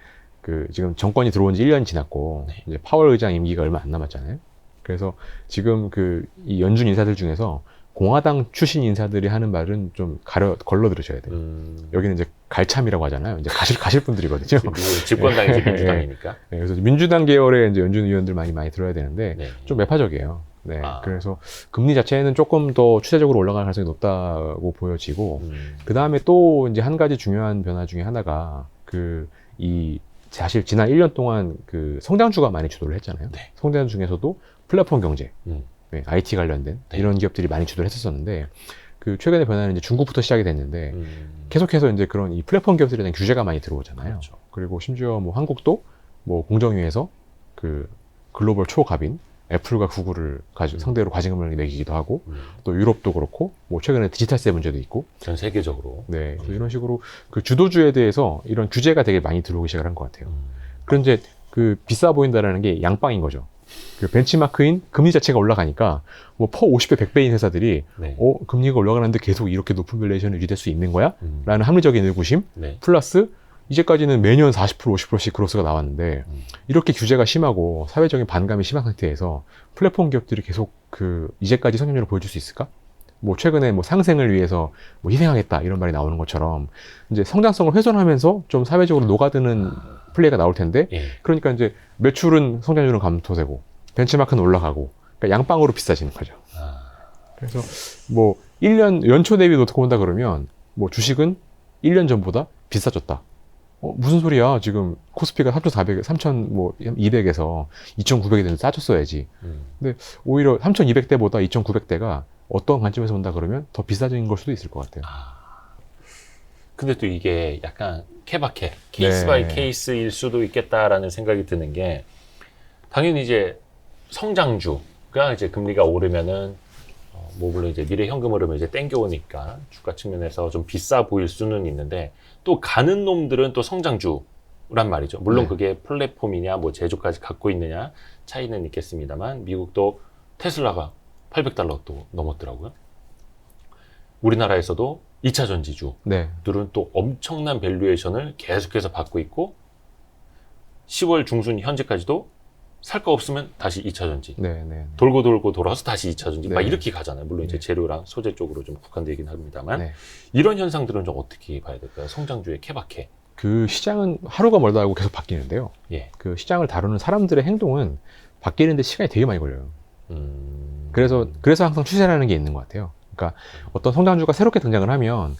그 지금 정권이 들어온 지 1년 지났고 이제 파월 의장 임기가 얼마 안 남았잖아요. 그래서 지금 그 이 연준 인사들 중에서 공화당 출신 인사들이 하는 말은 좀 걸러 들으셔야 돼요. 여기는 이제 갈참이라고 하잖아요. 이제 가실 분들이거든요. 집권당이 이제 민주당이니까. 네, 그래서 민주당 계열의 이제 연준 의원들 많이 들어야 되는데 네. 좀 매파적이에요. 네, 그래서 금리 자체는 조금 더 추세적으로 올라갈 가능성이 높다고 보여지고, 그 다음에 또 이제 한 가지 중요한 변화 중에 하나가 사실 지난 1년 동안 그 성장주가 많이 주도를 했잖아요. 네. 성장주 중에서도 플랫폼 경제, 네, IT 관련된 이런 기업들이 많이 주도를 했었는데, 그 최근의 변화는 이제 중국부터 시작이 됐는데 계속해서 이제 그런 이 플랫폼 기업들에 대한 규제가 많이 들어오잖아요. 그렇죠. 그리고 심지어 뭐 한국도 뭐 공정위에서 그 글로벌 초갑인 애플과 구글을 상대로 과징금을 매기기도 하고 또 유럽도 그렇고 뭐 최근에 디지털세 문제도 있고 전 세계적으로. 네, 그래서 이런 식으로 그 주도주에 대해서 이런 규제가 되게 많이 들어오기 시작을 한 것 같아요. 그런데 그 비싸 보인다라는 게 양빵인 거죠. 그 벤치마크인 금리 자체가 올라가니까 뭐 퍼 50배, 100배인 회사들이 네. 금리가 올라가는데 계속 이렇게 높은 밸류에이션을 유지될 수 있는 거야? 음. 라는 합리적인 의구심 네. 플러스 플러스 이제까지는 매년 40%, 50%씩 그로스가 나왔는데 이렇게 규제가 심하고 사회적인 반감이 심한 상태에서 플랫폼 기업들이 계속 그 이제까지 성장률을 보여줄 수 있을까? 뭐 최근에 뭐 상생을 위해서 뭐 희생하겠다 이런 말이 나오는 것처럼 이제 성장성을 훼손하면서 좀 사회적으로 녹아드는 플레이가 나올 텐데 예. 그러니까 이제 매출은 성장률은 감소되고 벤치마크는 올라가고 그러니까 양빵으로 비싸지는 거죠. 아, 그래서 뭐 1년 연초 대비 놓고 본다 그러면 뭐 주식은 1년 전보다 비싸졌다. 무슨 소리야? 지금 코스피가 3,400, 3,200에서 2,900이 되는데 싸졌어야지. 근데 오히려 3,200대보다 2,900대가 어떤 관점에서 본다 그러면 더 비싸진 걸 수도 있을 것 같아요. 근데 또 이게 약간 케바케, 케이스 네. 바이 케이스일 수도 있겠다라는 생각이 드는 게 당연히 이제 성장주가 이제 금리가 오르면은 뭐 물론 이제 미래 현금 흐름을 이제 땡겨오니까 주가 측면에서 좀 비싸 보일 수는 있는데 또 가는 놈들은 또 성장주란 말이죠. 물론 네. 그게 플랫폼이냐 뭐 제조까지 갖고 있느냐 차이는 있겠습니다만 미국도 테슬라가 $800 또 넘었더라고요. 우리나라에서도 2차 전지주들은 네. 또 엄청난 밸류에이션을 계속해서 받고 있고 10월 중순 현재까지도 살 거 없으면 다시 2차 전지 네, 네. 돌고 돌아서 다시 2차 전지 막 네. 이렇게 가잖아요. 물론 이제 네. 재료랑 소재 쪽으로 좀 국한되어 있긴 합니다만 네. 이런 현상들은 좀 어떻게 봐야 될까요? 성장주의 케바케. 그 시장은 하루가 멀다 하고 계속 바뀌는데요. 예. 그 시장을 다루는 사람들의 행동은 바뀌는데 시간이 되게 많이 걸려요. 그래서 항상 추세라는 게 있는 것 같아요. 그러니까 어떤 성장주가 새롭게 등장을 하면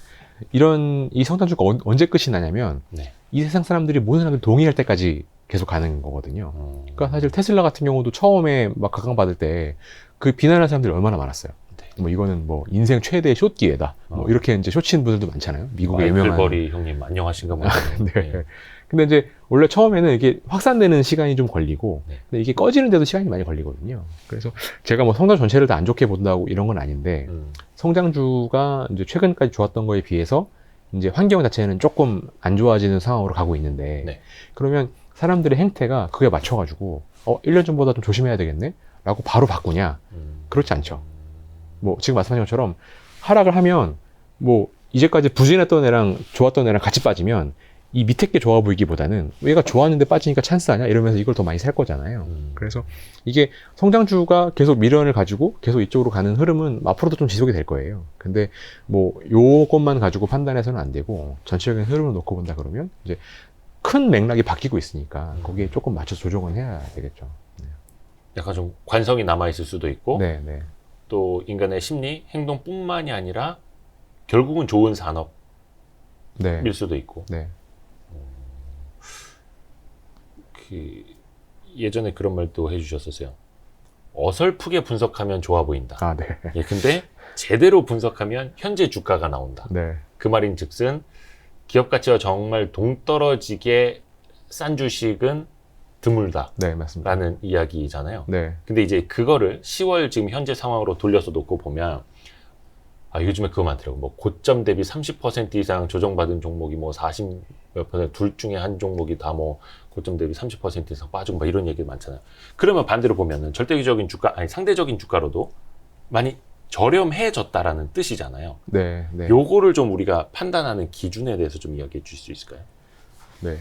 이 성장주가 언제 끝이 나냐면 네. 이 세상 사람들이 모든 사람들이 동의할 때까지 계속 가는 거거든요. 그러니까 사실 테슬라 같은 경우도 처음에 막 각광받을 때 그 비난하는 사람들이 얼마나 많았어요. 네. 뭐 이거는 뭐 인생 최대의 숏 기회다. 뭐 이렇게 이제 숏친 분들도 많잖아요. 미국의 유명한. 마이클버리 형님 안녕하신가 모르겠네요. 네. 근데 이제 원래 처음에는 이게 확산되는 시간이 좀 걸리고, 네. 근데 이게 꺼지는데도 시간이 많이 걸리거든요. 그래서 제가 뭐 성장 전체를 다 안 좋게 본다고 이런 건 아닌데, 성장주가 이제 최근까지 좋았던 거에 비해서 이제 환경 자체는 조금 안 좋아지는 상황으로 가고 있는데, 네. 그러면 사람들의 행태가 그거에 맞춰가지고, 1년 전보다 좀 조심해야 되겠네? 라고 바로 바꾸냐? 그렇지 않죠. 뭐 지금 말씀하신 것처럼 하락을 하면 뭐 이제까지 부진했던 애랑 좋았던 애랑 같이 빠지면 이 밑에 게 좋아 보이기보다는 얘가 좋았는데 빠지니까 찬스 아니야? 이러면서 이걸 더 많이 살 거잖아요. 그래서 이게 성장주가 계속 미련을 가지고 계속 이쪽으로 가는 흐름은 앞으로도 좀 지속이 될 거예요. 근데 뭐 요것만 가지고 판단해서는 안 되고 전체적인 흐름을 놓고 본다 그러면 이제 큰 맥락이 바뀌고 있으니까 거기에 조금 맞춰서 조정은 해야 되겠죠. 약간 좀 관성이 남아있을 수도 있고 네, 네. 또 인간의 심리, 행동뿐만이 아니라 결국은 좋은 산업일 네. 수도 있고 네. 그 예전에 그런 말도 해주셨었어요. 어설프게 분석하면 좋아 보인다. 아, 네. 예, 근데 제대로 분석하면 현재 주가가 나온다. 네. 그 말인 즉슨 기업 가치와 정말 동떨어지게 싼 주식은 드물다. 네, 맞습니다. 라는 이야기잖아요. 네. 근데 이제 그거를 10월 지금 현재 상황으로 돌려서 놓고 보면 요즘에 그거 많더라고. 뭐 고점 대비 30% 이상 조정받은 종목이 뭐 40 몇 퍼센트 둘 중에 한 종목이 다 뭐 고점 대비 30% 이상 빠지고 막 이런 얘기 많잖아요. 그러면 반대로 보면은 절대적인 주가 상대적인 주가로도 많이 저렴해졌다라는 뜻이잖아요. 네. 네. 요거를 좀 우리가 판단하는 기준에 대해서 좀 이야기해 주실 수 있을까요? 네.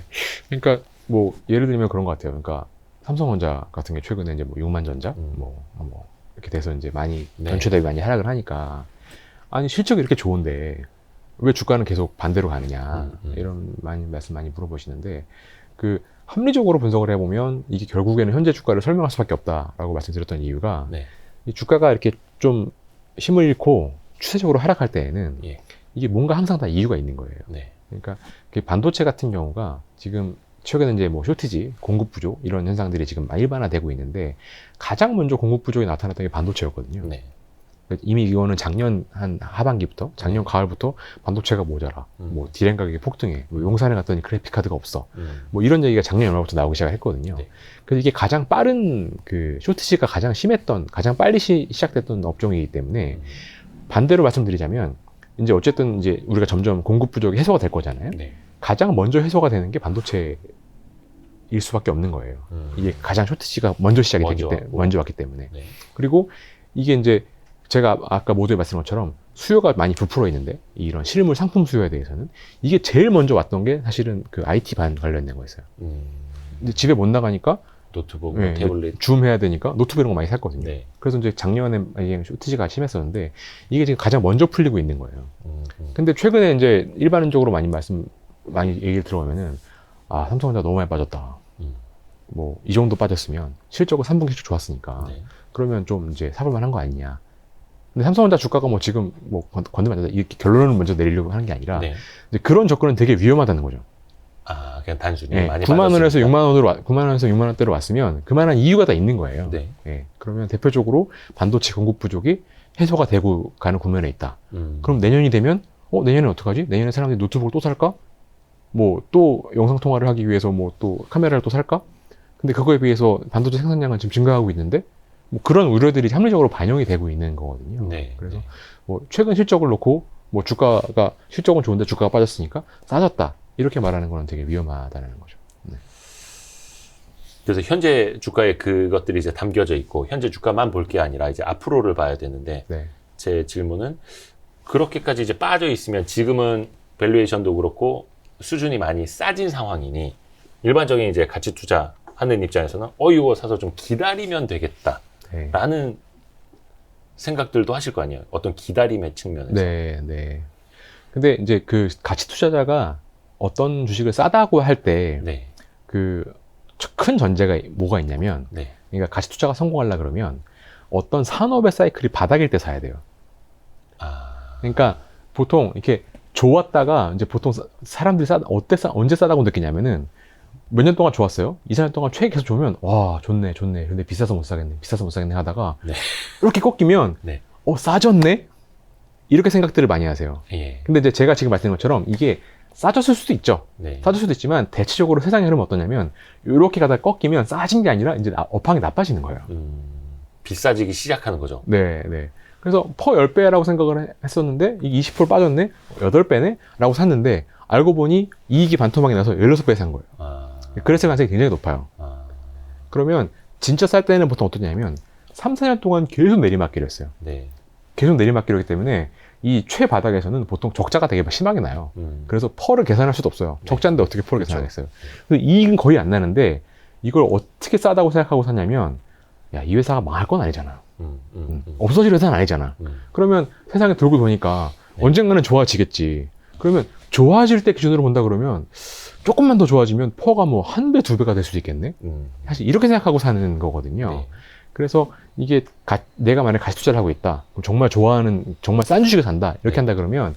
그러니까 뭐 예를 들면 그런 것 같아요. 그러니까 삼성전자 같은 게 최근에 이제 뭐 6만 전자 뭐 이렇게 돼서 이제 많이 네. 연초 대비 많이 하락을 하니까 아니 실적이 이렇게 좋은데 왜 주가는 계속 반대로 가느냐 이런 말씀 많이 물어보시는데 그 합리적으로 분석을 해보면 이게 결국에는 현재 주가를 설명할 수밖에 없다라고 말씀드렸던 이유가 네. 이 주가가 이렇게 좀 힘을 잃고 추세적으로 하락할 때에는 예. 이게 뭔가 항상 다 이유가 있는 거예요. 네. 그러니까 그 반도체 같은 경우가 지금 최근에 이제 뭐 쇼티지, 공급 부족 이런 현상들이 지금 일반화되고 있는데 가장 먼저 공급 부족이 나타났던 게 반도체였거든요. 네. 이미 이거는 작년 한 하반기부터, 작년 가을부터 반도체가 모자라. 뭐 디램 가격이 폭등해. 뭐 용산에 갔더니 그래픽 카드가 없어. 뭐 이런 얘기가 작년 연말부터 나오기 시작했거든요. 네. 그래서 이게 가장 빠른 그 쇼트시가 가장 심했던, 가장 빨리 시작됐던 업종이기 때문에 반대로 말씀드리자면 이제 어쨌든 이제 우리가 점점 공급 부족이 해소가 될 거잖아요. 네. 가장 먼저 해소가 되는 게 반도체일 수밖에 없는 거예요. 이게 가장 쇼트시가 먼저 시작이 먼저 왔기 때문에. 네. 그리고 이게 이제 제가 아까 모두에 말씀한 것처럼 수요가 많이 부풀어 있는데 이런 실물 상품 수요에 대해서는 이게 제일 먼저 왔던 게 사실은 그 IT 반 관련된 거였어요. 근데 집에 못 나가니까 노트북, 네, 태블릿. 줌 해야 되니까 노트북 이런 거 많이 샀거든요. 네. 그래서 이제 작년에 이게 쇼트시가 심했었는데 이게 지금 가장 먼저 풀리고 있는 거예요. 근데 최근에 이제 일반적으로 많이 얘기를 들어보면은 삼성전자 너무 많이 빠졌다. 뭐 이 정도 빠졌으면 실적은 3분기 쭉 좋았으니까 네. 그러면 좀 이제 사볼 만한 거 아니냐. 근데 삼성전자 주가가 뭐 지금 뭐 건들면 안 된다 이렇게 결론을 먼저 내리려고 하는 게 아니라 네. 이제 그런 접근은 되게 위험하다는 거죠. 그냥 단순히 예, 많이 9만 원에서 빠졌으니까. 9만 원에서 6만 원대로 왔으면 그만한 이유가 다 있는 거예요. 네. 예, 그러면 대표적으로 반도체 공급 부족이 해소가 되고 가는 국면에 있다. 그럼 내년이 되면 내년에 어떡하지? 내년에 사람들이 노트북을 또 살까? 뭐 또 영상 통화를 하기 위해서 뭐 또 카메라를 또 살까? 근데 그거에 비해서 반도체 생산량은 지금 증가하고 있는데 뭐 그런 우려들이 합리적으로 반영이 되고 있는 거거든요. 네. 그래서 뭐 최근 실적을 놓고 뭐 주가가 실적은 좋은데 주가가 빠졌으니까 싸졌다 이렇게 말하는 거는 되게 위험하다는 거죠. 네. 그래서 현재 주가에 그것들이 이제 담겨져 있고 현재 주가만 볼 게 아니라 이제 앞으로를 봐야 되는데 네. 제 질문은 그렇게까지 이제 빠져 있으면 지금은 밸류에이션도 그렇고 수준이 많이 싸진 상황이니 일반적인 이제 가치 투자하는 입장에서는 이거 사서 좀 기다리면 되겠다라는 네. 생각들도 하실 거 아니에요. 어떤 기다림의 측면에서. 네, 네. 근데 이제 그 가치 투자자가 어떤 주식을 싸다고 할 때 네. 그 큰 전제가 뭐가 있냐면 네. 그러니까 가치 투자가 성공하려 그러면 어떤 산업의 사이클이 바닥일 때 사야 돼요. 그러니까 보통 이렇게 좋았다가 이제 보통 사람들이 언제 싸다고 느끼냐면은 몇 년 동안 좋았어요. 2, 4년 동안 최고 계속 좋으면 와 좋네. 근데 비싸서 못 사겠네 하다가 네. 이렇게 꺾이면 네. 싸졌네? 이렇게 생각들을 많이 하세요. 예. 근데 이제 제가 지금 말씀드린 것처럼 이게 싸졌을 수도 있죠. 네. 싸질 수도 있지만 대체적으로 세상의 흐름은 어떠냐면 이렇게 가다가 꺾이면 싸진 게 아니라 이제 업황이 나빠지는 거예요. 비싸지기 시작하는 거죠. 네, 네. 그래서 퍼 10배라고 생각을 했었는데 이게 20% 빠졌네? 8배네? 라고 샀는데 알고 보니 이익이 반토막이 나서 16배 산 거예요. 그랬을 가능성이 굉장히 높아요. 그러면 진짜 쌀 때는 보통 어떠냐면 3, 4년 동안 계속 내리막기를 했어요. 네. 계속 내리막기를 하기 때문에 이 최바닥에서는 보통 적자가 되게 심하게 나요. 그래서 펄을 계산할 수도 없어요. 네. 적자인데 어떻게 펄을 그렇죠. 계산하겠어요. 그래서 이익은 거의 안 나는데 이걸 어떻게 싸다고 생각하고 사냐면 이 회사가 망할 건 아니잖아. 없어질 회사는 아니잖아. 그러면 세상에 돌고 도니까 네. 언젠가는 좋아지겠지. 그러면 좋아질 때 기준으로 본다 그러면 조금만 더 좋아지면 퍼가 뭐 1배, 2배가 될 수도 있겠네? 사실 이렇게 생각하고 사는 거거든요. 네. 그래서 이게 내가 만약에 가치 투자를 하고 있다. 그럼 정말 싼 주식을 산다. 이렇게 네. 한다 그러면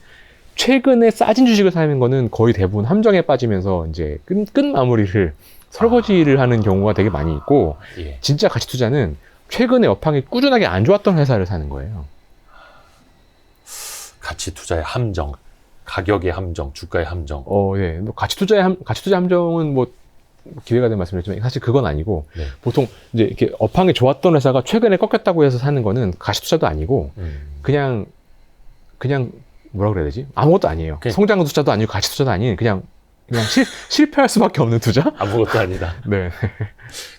최근에 싸진 주식을 사는 거는 거의 대부분 함정에 빠지면서 이제 끝 마무리를 설거지를 하는 경우가 되게 많이 있고 예. 진짜 가치 투자는 최근에 업황이 꾸준하게 안 좋았던 회사를 사는 거예요. 가치 투자의 함정, 가격의 함정, 주가의 함정. 예. 뭐 가치 투자 함정은 뭐 기회가 되면 말씀드렸지만 사실 그건 아니고 네. 보통 이제 이렇게 업황이 좋았던 회사가 최근에 꺾였다고 해서 사는 거는 가치 투자도 아니고 그냥 뭐라 그래야 되지? 아무것도 아니에요. 성장 투자도 아니고 가치 투자도 아닌 그냥 실패할 수밖에 없는 투자? 아무것도 아니다. 네.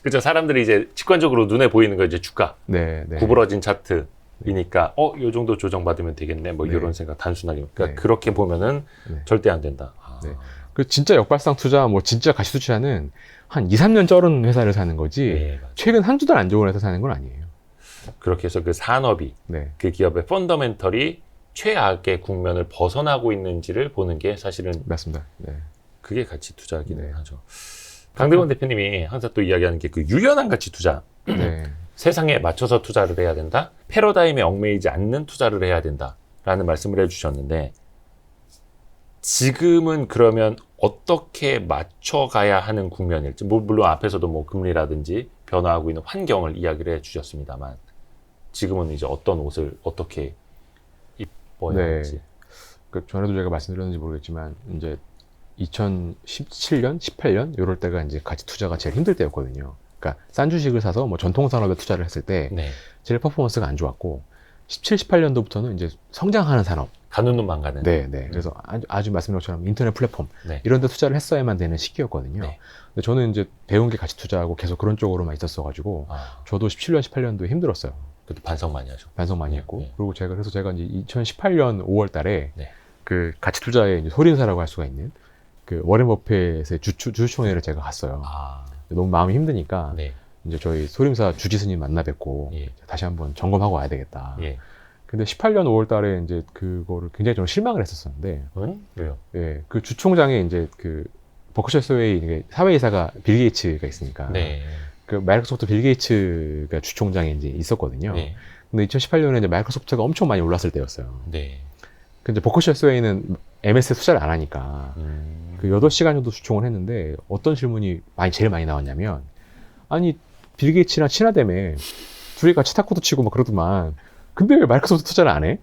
그죠. 사람들이 이제 직관적으로 눈에 보이는 거 이제 주가. 네. 네. 구부러진 차트이니까, 요 정도 조정받으면 되겠네. 뭐 네. 이런 생각 단순하게. 그러니까 네. 그렇게 보면은 네. 절대 안 된다. 네. 그 진짜 역발상 투자, 뭐 진짜 가치 투자는 한 2, 3년 쩔은 회사를 사는 거지 네, 맞아요. 최근 한두 달 안 좋은 회사 사는 건 아니에요. 그렇게 해서 그 산업이, 네. 그 기업의 펀더멘털이 최악의 국면을 벗어나고 있는지를 보는 게 사실은 맞습니다. 네. 그게 가치 투자기는 네. 하죠. 강대건 대표님이 항상 또 이야기하는 게 그 유연한 가치 투자. 네. 세상에 맞춰서 투자를 해야 된다. 패러다임에 얽매이지 않는 투자를 해야 된다라는 말씀을 해주셨는데 지금은 그러면 어떻게 맞춰가야 하는 국면일지 물론 앞에서도 뭐 금리라든지 변화하고 있는 환경을 이야기를 해주셨습니다만 지금은 이제 어떤 옷을 어떻게 입어야 네. 할지. 그 전에도 제가 말씀드렸는지 모르겠지만 이제 2017년, 18년 이럴 때가 이제 가치 투자가 제일 힘들 때였거든요. 그러니까 싼 주식을 사서 뭐 전통 산업에 투자를 했을 때 네. 제일 퍼포먼스가 안 좋았고 17, 18년도부터는 이제 성장하는 산업. 가는 눈만 가는. 네, 네. 그래서 아주 말씀드린 것처럼 인터넷 플랫폼 네. 이런 데 투자를 했어야만 되는 시기였거든요. 네. 근데 저는 이제 배운 게 가치 투자하고 계속 그런 쪽으로만 있었어가지고 아, 저도 17년, 18년도에 힘들었어요. 그때 반성 많이 하죠. 반성 많이 네, 했고. 네. 그리고 그래서 제가 이제 2018년 5월 달에 네. 그 가치 투자의 이제 소린사라고 할 수가 있는 그 워렌 버핏의 주주총회를 제가 갔어요. 아, 너무 마음이 힘드니까 네. 이제 저희 소림사 주지스님 만나 뵙고 예. 다시 한번 점검하고 와야 되겠다. 예. 근데 18년 5월 달에 이제 그거를 굉장히 좀 실망을 했었었는데, 응? 왜요? 예, 그 주총장에 이제 그 버크셔 소웨이 사회이사가 빌 게이츠가 있으니까, 네. 그 마이크로소프트 빌 게이츠가 주총장에 이제 있었거든요. 네. 근데 2018년에 이제 마이크로소프트가 엄청 많이 올랐을 때였어요. 네. 근데 버크셔 소웨이는 MS에 투자를 안 하니까 그 8시간 정도 주총을 했는데 어떤 질문이 제일 많이 나왔냐면, 아니 빌 게이츠랑 친하다며 둘이 같이 탁구도 치고 막 그러더만 근데 왜 마이크로소프트 투자를 안 해?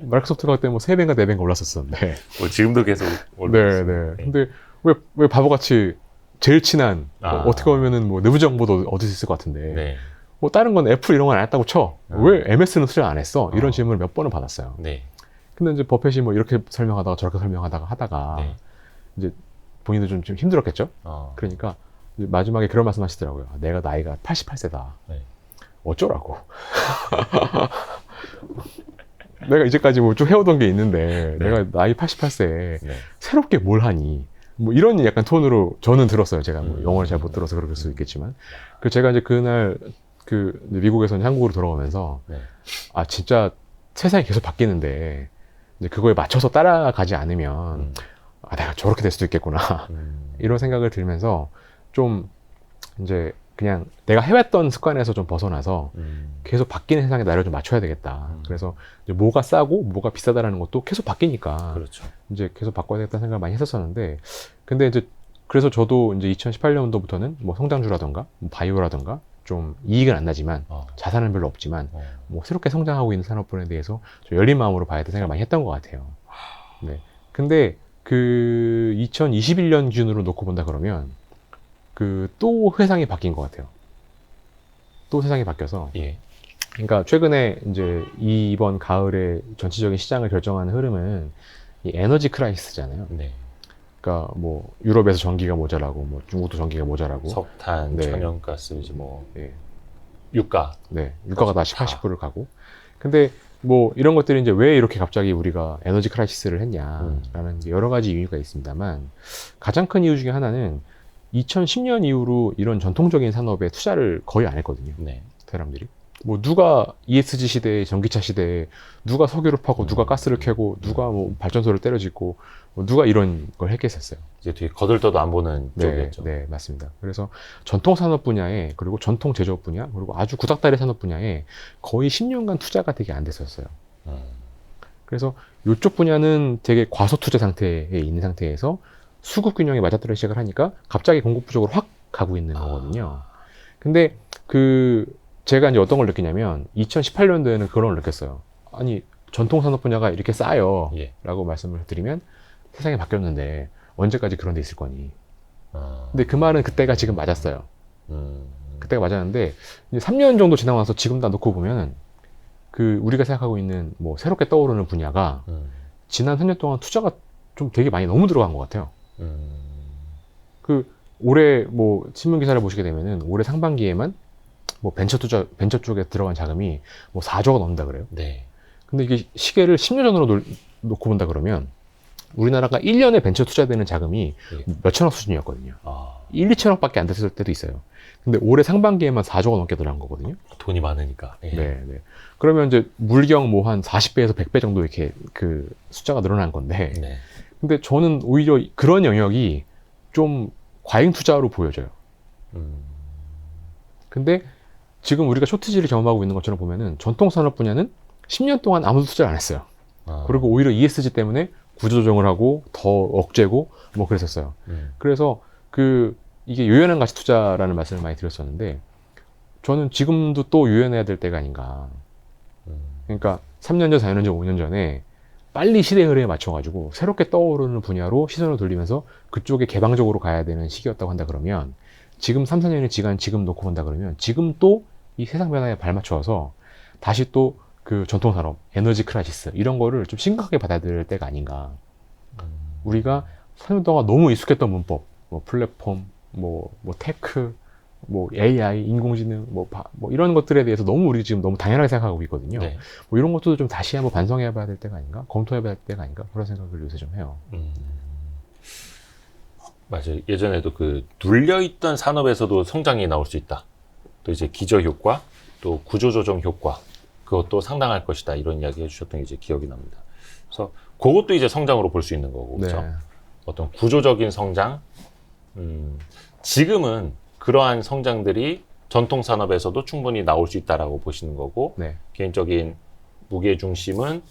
마이크로소프트가 그때 뭐 3배인가 4배인가 올랐었었는데. 지금도 계속 네, 네. 근데 왜 바보같이 제일 친한, 어떻게 보면은 뭐 내부 정보도 얻을 수 있을 것 같은데. 네. 뭐 다른 건 애플 이런 건 안 했다고 쳐. 왜 MS는 투자 안 했어? 이런 질문을 몇 번을 받았어요. 네. 근데 이제 버핏이 뭐 이렇게 설명하다가 저렇게 설명하다가 하다가 네. 이제 본인도 좀 힘들었겠죠? 어. 그러니까 이제 마지막에 그런 말씀 하시더라고요. 내가 나이가 88세다. 네. 어쩌라고. 내가 이제까지 뭐 쭉 해오던 게 있는데 네. 내가 나이 88세에 네. 새롭게 뭘 하니 뭐 이런 약간 톤으로 저는 들었어요. 제가 뭐 영어를 잘 못 들어서 그럴 수 있겠지만 그 제가 이제 그날 그 미국에서 한국으로 돌아오면서 네. 아 진짜 세상이 계속 바뀌는데 이제 그거에 맞춰서 따라가지 않으면 아 내가 저렇게 될 수도 있겠구나 이런 생각을 들면서 좀 이제 그냥 내가 해왔던 습관에서 좀 벗어나서 계속 바뀌는 세상에 나를 좀 맞춰야 되겠다. 그래서 이제 뭐가 싸고 뭐가 비싸다라는 것도 계속 바뀌니까 그렇죠. 이제 계속 바꿔야 되겠다는 생각을 많이 했었었는데 근데 이제 그래서 저도 이제 2018년도부터는 뭐 성장주라던가 뭐 바이오라던가 좀 이익은 안 나지만 자산은 별로 없지만 뭐 새롭게 성장하고 있는 산업군에 대해서 좀 열린 마음으로 봐야 될 생각을 많이 했던 것 같아요. 네. 근데 그 2021년 기준으로 놓고 본다 그러면 그 또 세상이 바뀐 것 같아요. 또 세상이 바뀌어서. 예. 그러니까 최근에 이제 이번 가을에 전체적인 시장을 결정하는 흐름은 이 에너지 크라이시스잖아요. 네. 그러니까 뭐 유럽에서 전기가 모자라고, 뭐 중국도 전기가 모자라고. 석탄, 네. 천연가스, 이제 뭐 네. 유가. 네. 유가가 다시 80%를 가고. 근데 뭐 이런 것들이 이제 왜 이렇게 갑자기 우리가 에너지 크라이시스를 했냐라는 여러 가지 이유가 있습니다만 가장 큰 이유 중에 하나는 2010년 이후로 이런 전통적인 산업에 투자를 거의 안 했거든요. 네. 사람들이. 뭐 누가 ESG 시대에 전기차 시대에 누가 석유를 파고 누가 가스를 캐고 누가 뭐 발전소를 때려짓고 뭐 누가 이런 걸 했겠었어요. 이제 되게 거들떠도 안 보는 네, 쪽이었죠. 네, 맞습니다. 그래서 전통 산업 분야에 그리고 전통 제조업 분야 그리고 아주 구닥다리 산업 분야에 거의 10년간 투자가 되게 안 됐었어요. 그래서 이쪽 분야는 되게 과소 투자 상태에 있는 상태에서 수급 균형이 맞아떨어지기 시작을 하니까 갑자기 공급 부족으로 확 가고 있는 거거든요. 근데 제가 이제 어떤 걸 느끼냐면 2018년도에는 그런 걸 느꼈어요. 아니 전통 산업 분야가 이렇게 싸요 예. 라고 말씀을 드리면 세상이 바뀌었는데 언제까지 그런 데 있을 거니. 근데 그 말은 그때가 지금 맞았어요. 그때가 맞았는데 이제 3년 정도 지나고 나서 지금 다 놓고 보면 우리가 생각하고 있는 뭐 새롭게 떠오르는 분야가 지난 3년 동안 투자가 좀 되게 많이 너무 들어간 것 같아요. 올해 뭐 신문 기사를 보시게 되면은 올해 상반기에만 뭐 벤처 쪽에 들어간 자금이 뭐 4조가 넘는다 그래요. 네. 근데 이게 시계를 10년 전으로 놓고 본다 그러면 우리나라가 1년에 벤처 투자되는 자금이 예. 몇천억 수준이었거든요. 1, 2천억밖에 안 됐을 때도 있어요. 근데 올해 상반기에만 4조가 넘게 들어간 거거든요. 돈이 많으니까. 예. 네, 네. 그러면 이제 물경 뭐 한 40배에서 100배 정도 이렇게 숫자가 늘어난 건데. 네. 근데 저는 오히려 그런 영역이 좀 과잉 투자로 보여져요. 근데 지금 우리가 쇼트지를 경험하고 있는 것처럼 보면은 전통 산업 분야는 10년 동안 아무도 투자를 안 했어요. 그리고 오히려 ESG 때문에 구조조정을 하고 더 억제고 뭐 그랬었어요. 그래서 이게 유연한 가치 투자라는 말씀을 많이 드렸었는데 저는 지금도 또 유연해야 될 때가 아닌가. 그러니까 3년 전, 4년 전, 5년 전에 빨리 시대 흐름에 맞춰가지고 새롭게 떠오르는 분야로 시선을 돌리면서 그쪽에 개방적으로 가야 되는 시기였다고 한다 그러면 지금 3, 4년의 시간 지금 놓고 본다 그러면 지금 또 이 세상 변화에 발맞춰서 다시 또 그 전통산업, 에너지 크라이시스 이런 거를 좀 심각하게 받아들일 때가 아닌가. 우리가 4년 동안 너무 익숙했던 문법, 뭐 플랫폼, 뭐 테크, 뭐 AI, 인공지능, 뭐 이런 것들에 대해서 너무 우리 지금 너무 당연하게 생각하고 있거든요. 네. 뭐 이런 것도 좀 다시 한번 반성해봐야 될 때가 아닌가, 검토해봐야 될 때가 아닌가 그런 생각을 요새 좀 해요. 맞아요. 예전에도 그 눌려있던 산업에서도 성장이 나올 수 있다. 또 이제 기저 효과, 또 구조조정 효과, 그것도 상당할 것이다. 이런 이야기 해주셨던 게 이제 기억이 납니다. 그래서 그것도 이제 성장으로 볼 수 있는 거고, 그렇죠? 네. 어떤 구조적인 성장. 지금은 그러한 성장들이 전통 산업에서도 충분히 나올 수 있다라고 보시는 거고, 네. 개인적인 무게 중심은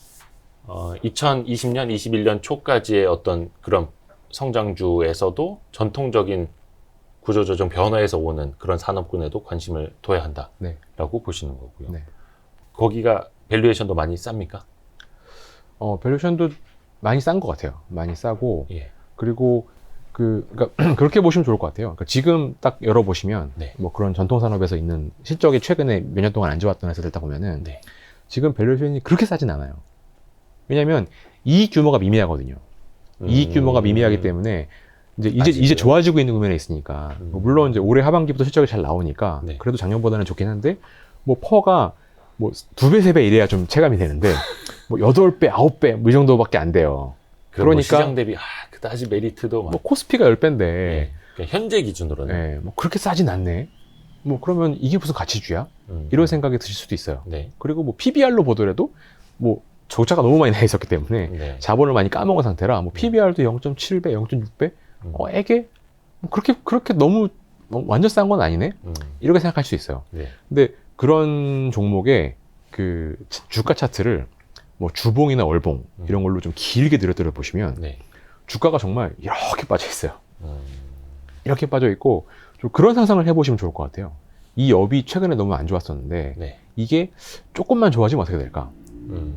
2020년, 21년 초까지의 어떤 그런 성장주에서도 전통적인 구조조정 변화에서 오는 그런 산업군에도 관심을 둬야 한다라고 네. 보시는 거고요. 네. 거기가 밸류에이션도 많이 쌉니까? 밸류에이션도 많이 싼 것 같아요. 많이 싸고, 예. 그리고 그러니까 그렇게 보시면 좋을 것 같아요. 그러니까 지금 딱 열어보시면, 네. 뭐 그런 전통산업에서 있는 실적이 최근에 몇 년 동안 안 좋았던 회사들 딱 보면은, 네. 지금 밸류에이션이 그렇게 싸진 않아요. 왜냐면 이익 규모가 미미하거든요. 이익 규모가 미미하기 때문에 이제 좋아지고 있는 국면에 있으니까 뭐 물론 이제 올해 하반기부터 실적이 잘 나오니까 네. 그래도 작년보다는 좋긴 한데 뭐 퍼가 뭐 2배, 3배 이래야 좀 체감이 되는데 뭐 8배, 9배 뭐 이 정도밖에 안 돼요. 그러니까 그러니까 시장 대비 그다지 메리트도 뭐 코스피가 10배인데 예. 그러니까 현재 기준으로는 예, 뭐 그렇게 싸진 않네. 뭐 그러면 이게 무슨 가치주야? 이런 생각이 드실 수도 있어요. 네. 그리고 뭐 PBR로 보더라도 뭐 적자가 너무 많이 나 있었기 때문에 네. 자본을 많이 까먹은 상태라 뭐 PBR도 0.7배, 0.6배? 에게? 뭐 그렇게 너무 완전 싼 건 아니네? 이렇게 생각할 수 있어요. 네. 근데 그런 종목의 그 주가 차트를 뭐 주봉이나 월봉 이런 걸로 좀 길게 들여다보시면 보시면 네. 주가가 정말 이렇게 빠져 있어요. 이렇게 빠져 있고 좀 그런 상상을 해보시면 좋을 것 같아요. 이 업이 최근에 너무 안 좋았었는데 네. 이게 조금만 좋아지면 어떻게 될까?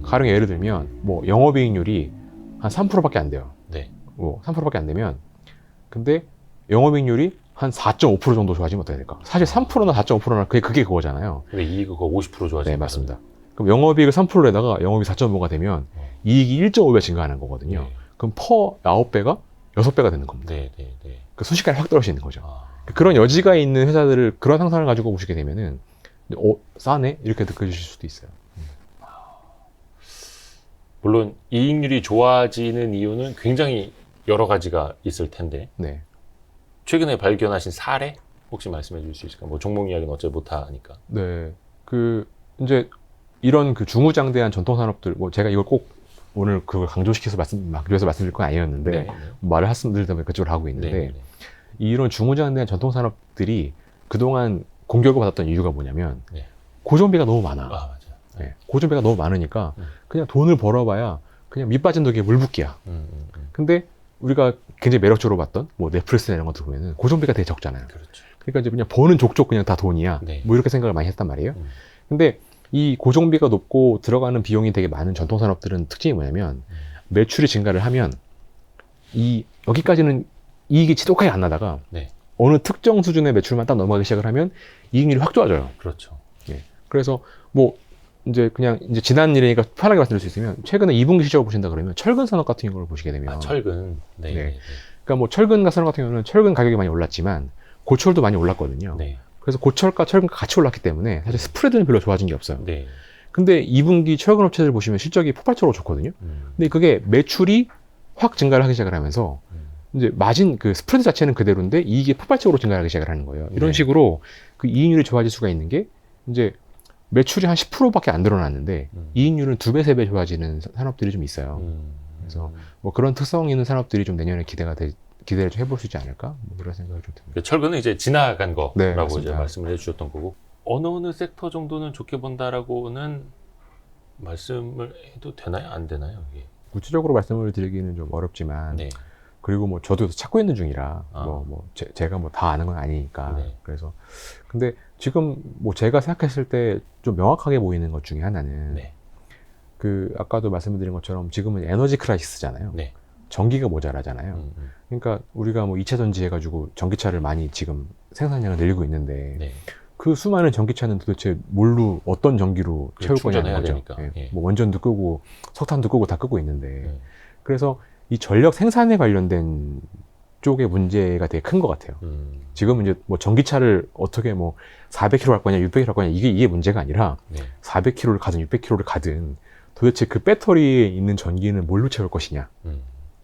가령 예를 들면 뭐 영업이익률이 한 3%밖에 안 돼요. 네. 뭐 3%밖에 안 되면 근데 영업이익률이 한 4.5% 정도 좋아지면 어떻게 될까? 사실 3%나 4.5%나 그게 그거잖아요. 근데 이익이 50% 좋아지는 네, 맞습니다. 그럼 영업이익을 3%에다가 영업이 4.5가 되면 이익이 1.5배 증가하는 거거든요. 네. 그럼 퍼 9배가 6배가 되는 겁니다. 네, 네, 네. 그 순식간에 확 떨어지는 거죠. 아. 그런 여지가 있는 회사들을 그런 상상을 가지고 보시게 되면은 싸네? 이렇게 느껴지실 수도 있어요. 물론 이익률이 좋아지는 이유는 굉장히 여러 가지가 있을 텐데 네. 최근에 발견하신 사례 혹시 말씀해 주실 수 있을까요? 뭐 종목 이야기는 어차피 못 하니까. 네. 이제 이런 그 중후장대한 전통산업들, 뭐 제가 이걸 꼭 오늘 그걸 강조시켜서 말씀드릴 건 아니었는데, 네, 네. 말을 말씀드리다 보니까 그쪽으로 하고 있는데, 네, 네. 이런 중후장대한 전통산업들이 그동안 공격을 받았던 이유가 뭐냐면, 네. 고정비가 너무 많아. 아, 맞아요. 네. 고정비가 너무 많으니까, 그냥 돈을 벌어봐야 그냥 밑 빠진 독에 물 붓기야. 근데 우리가 굉장히 매력적으로 봤던 뭐 넷플릭스나 이런 것들 보면은 고정비가 되게 적잖아요. 그렇죠. 그러니까 이제 그냥 버는 족족 그냥 다 돈이야. 네. 뭐 이렇게 생각을 많이 했단 말이에요. 근데 이 고정비가 높고 들어가는 비용이 되게 많은 전통산업들은 특징이 뭐냐면 매출이 증가를 하면 여기까지는 이익이 지독하게 안 나다가 네. 어느 특정 수준의 매출만 딱 넘어가기 시작을 하면 이익률이 확 좋아져요. 그렇죠. 예. 그래서 뭐 이제 지난 일이니까 편하게 말씀드릴 수 있으면 최근에 2분기 실적을 보신다 그러면 철근 산업 같은 경우를 보시게 되면 철근. 네. 네. 네. 그러니까 뭐 철근 산업 같은 경우는 철근 가격이 많이 올랐지만 고철도 많이 올랐거든요. 네. 그래서 고철과 철근가 같이 올랐기 때문에 사실 스프레드는 별로 좋아진 게 없어요. 네. 근데 2분기 철근 업체들 보시면 실적이 폭발적으로 좋거든요. 근데 그게 매출이 확 증가를 하기 시작을 하면서 이제 마진 그 스프레드 자체는 그대로인데 이익이 폭발적으로 증가하기 시작을 하는 거예요. 이런 네. 식으로 그 이익률이 좋아질 수가 있는 게 이제 매출이 한 10%밖에 안 늘어났는데 이익률은 2배, 3배 좋아지는 산업들이 좀 있어요. 그래서 뭐 그런 특성 있는 산업들이 좀 내년에 기대를 좀 해볼 수 있지 않을까? 뭐 그런 생각을 좀 듭니다. 철근은 이제 지나간 거라고 네, 이제 맞습니다. 말씀을 해주셨던 거고 어느 섹터 정도는 좋게 본다라고는 말씀을 해도 되나요? 안 되나요? 이게? 구체적으로 말씀을 드리기는 좀 어렵지만 네. 그리고 뭐 저도 찾고 있는 중이라 아. 제가 뭐 다 아는 건 아니니까 네. 그래서 근데 지금 뭐 제가 생각했을 때 좀 명확하게 보이는 것 중에 하나는 네. 그 아까도 말씀드린 것처럼 지금은 에너지 크라이시스잖아요. 네. 전기가 모자라잖아요. 그러니까 우리가 뭐 2차 전지 해가지고 전기차를 많이 지금 생산량을 늘리고 있는데 네. 그 수많은 전기차는 도대체 뭘로 어떤 전기로 채울 거냐는 충전해야 거죠. 되니까. 예. 예. 뭐 원전도 끄고 석탄도 끄고 다 끄고 있는데 네. 그래서 이 전력 생산에 관련된 쪽의 문제가 되게 큰 것 같아요. 지금은 이제 뭐 전기차를 어떻게 뭐 400km 할 거냐, 600km 할 거냐 이게 문제가 아니라 네. 400km를 가든 600km를 가든 도대체 그 배터리에 있는 전기는 뭘로 채울 것이냐,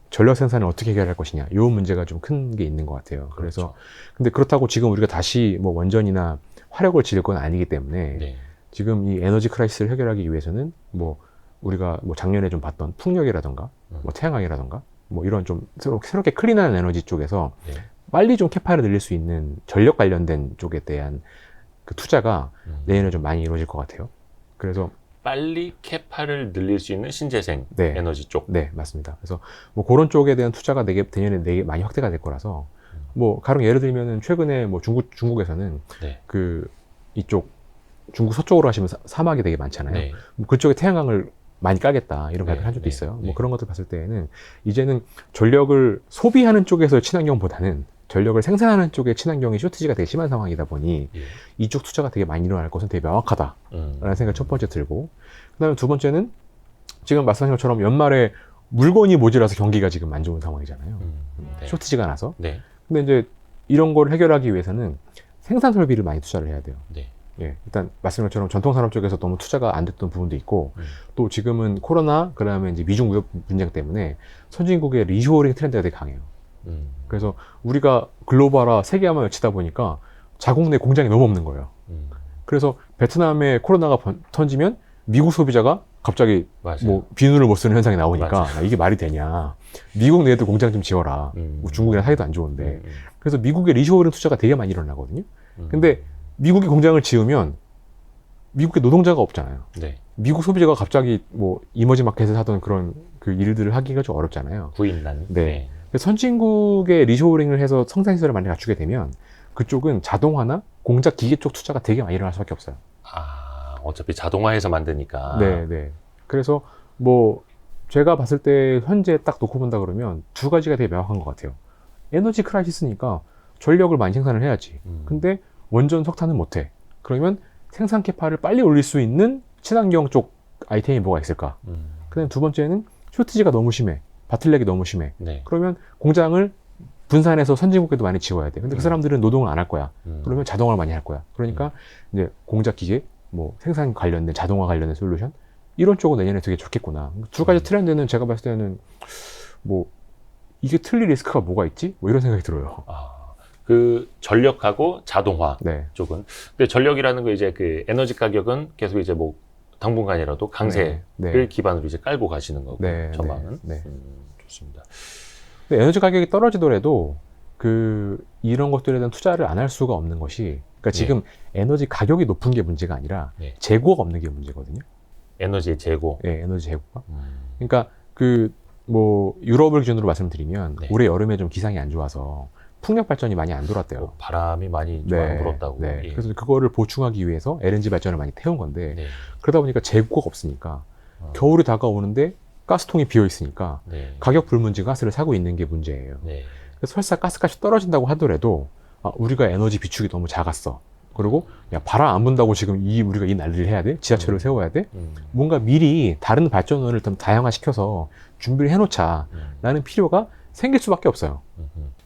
전력 생산을 어떻게 해결할 것이냐, 이 문제가 좀 큰 게 있는 것 같아요. 그래서 근데 그렇다고 지금 우리가 다시 뭐 원전이나 화력을 지을 건 아니기 때문에 네. 지금 이 에너지 크라이시스를 해결하기 위해서는 뭐 우리가 뭐 작년에 좀 봤던 풍력이라던가 뭐 태양광이라던가 뭐 이런 좀 새롭게 클린한 에너지 쪽에서 네. 빨리 좀 캐파를 늘릴 수 있는 전력 관련된 쪽에 대한 그 투자가 내년에 좀 많이 이루어질 것 같아요. 그래서 빨리 캐파를 늘릴 수 있는 신재생 네. 에너지 쪽. 네, 맞습니다. 그래서 뭐 그런 쪽에 대한 투자가 내년에 되게 많이 확대가 될 거라서 뭐 가령 예를 들면은 최근에 뭐 중국에서는 네. 그 이쪽 중국 서쪽으로 하시면 사막이 되게 많잖아요. 네. 뭐 그쪽에 태양광을 많이 까겠다 이런 발표를 한 적도 네. 있어요. 네. 뭐 그런 것들 봤을 때에는 이제는 전력을 소비하는 쪽에서 친환경보다는 전력을 생산하는 쪽에 친환경이 쇼티지가 되게 심한 상황이다 보니 예. 이쪽 투자가 되게 많이 일어날 것은 되게 명확하다라는 생각이 첫 번째 들고, 그다음에 두 번째는 지금 말씀하신 것처럼 연말에 물건이 모자라서 경기가 지금 안 좋은 상황이잖아요. 네. 쇼티지가 나서. 네. 근데 이제 이런 걸 해결하기 위해서는 생산 설비를 많이 투자를 해야 돼요. 네. 예, 일단 말씀한 것처럼 전통산업 쪽에서 너무 투자가 안 됐던 부분도 있고 또 지금은 코로나 그다음에 이제 미중 무역 분쟁 때문에 선진국의 리쇼어링 트렌드가 되게 강해요. 그래서 우리가 글로벌화 세계화만 외치다 보니까 자국 내 공장이 너무 없는 거예요. 그래서 베트남에 코로나가 터지면 미국 소비자가 갑자기 맞아요. 뭐 비누를 못 쓰는 현상이 나오니까 야, 이게 말이 되냐. 미국 내에도 공장 좀 지어라. 뭐 중국이랑 사이도 안 좋은데. 그래서 미국의 리쇼어링 투자가 되게 많이 일어나거든요. 근데 미국이 공장을 지으면 미국의 노동자가 없잖아요. 네. 미국 소비자가 갑자기 뭐 이머징 마켓에서 하던 그런 그 일들을 하기가 좀 어렵잖아요. 구인난. 네. 그래서 선진국의 리쇼어링을 해서 생산 시설을 많이 갖추게 되면 그쪽은 자동화나 공작 기계 쪽 투자가 되게 많이 일어날 수밖에 없어요. 아, 어차피 자동화해서 만드니까. 네, 네. 그래서 뭐 제가 봤을 때 현재 딱 놓고 본다 그러면 두 가지가 되게 명확한 것 같아요. 에너지 크라이시스니까 전력을 많이 생산을 해야지. 근데 원전 석탄은 못해. 그러면 생산 캐파를 빨리 올릴 수 있는 친환경 쪽 아이템이 뭐가 있을까? 그다음 두 번째는 쇼티지가 너무 심해. 바틀렉이 너무 심해. 네. 그러면 공장을 분산해서 선진국에도 많이 지어야 돼. 근데 그 사람들은 노동을 안 할 거야. 그러면 자동화를 많이 할 거야. 그러니까 이제 공작 기계, 뭐 생산 관련된 자동화 관련된 솔루션 이런 쪽은 내년에 되게 좋겠구나. 두 가지 트렌드는 제가 봤을 때는 뭐 이게 틀릴 리스크가 뭐가 있지? 뭐 이런 생각이 들어요. 아, 그 전력하고 자동화 네. 쪽은. 근데 전력이라는 거 이제 그 에너지 가격은 계속 이제 뭐 당분간이라도 강세를 네. 기반으로 이제 깔고 가시는 거고 네. 전망은. 네. 좋습니다. 근데 에너지 가격이 떨어지더라도 그 이런 것들에 대한 투자를 안 할 수가 없는 것이, 그러니까 지금 에너지 가격이 높은 게 문제가 아니라 네. 재고가 없는 게 문제거든요. 에너지의 재고. 예, 에너지 재고가. 그러니까 그 뭐 유럽을 기준으로 말씀드리면 네. 올해 여름에 좀 기상이 안 좋아서 풍력 발전이 많이 안 돌았대요. 바람이 많이 좀 안 불었다고. 네. 예. 그래서 그거를 보충하기 위해서 LNG 발전을 많이 태운 건데 네. 그러다 보니까 재고가 없으니까 겨울이 다가오는데 가스통이 비어 있으니까 네. 가격 불문지 가스를 사고 있는 게 문제예요. 네. 그래서 설사 가스값이 떨어진다고 하더라도 우리가 에너지 비축이 너무 작았어. 그리고 야 바람 안 분다고 지금 우리가 이 난리를 해야 돼? 지하철을 세워야 돼? 뭔가 미리 다른 발전원을 좀 다양화시켜서 준비를 해놓자 라는 필요가 생길 수밖에 없어요.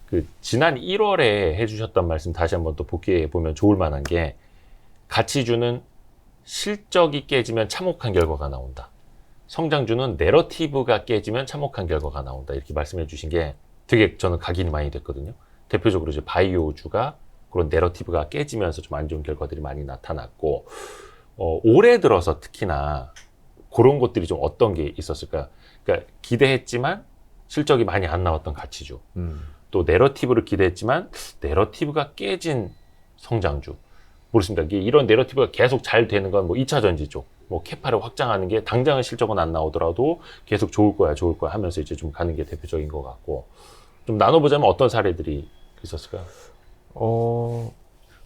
그 지난 1월에 해주셨던 말씀 다시 한번 또 복귀해 보면 좋을 만한 게, 가치주는 실적이 깨지면 참혹한 결과가 나온다. 성장주는 내러티브가 깨지면 참혹한 결과가 나온다. 이렇게 말씀해 주신 게 되게 저는 각인이 많이 됐거든요. 대표적으로 이제 바이오주가 그런 내러티브가 깨지면서 좀 안 좋은 결과들이 많이 나타났고, 올해 들어서 특히나 그런 것들이 좀 어떤 게 있었을까? 그러니까 기대했지만 실적이 많이 안 나왔던 가치주, 또 내러티브를 기대했지만 내러티브가 깨진 성장주. 모르겠습니다. 이런 내러티브가 계속 잘 되는 건 뭐 2차 전지 쪽, 뭐 캐파를 확장하는 게 당장은 실적은 안 나오더라도 계속 좋을 거야 하면서 이제 좀 가는 게 대표적인 것 같고, 좀 나눠보자면 어떤 사례들이 있었을까요?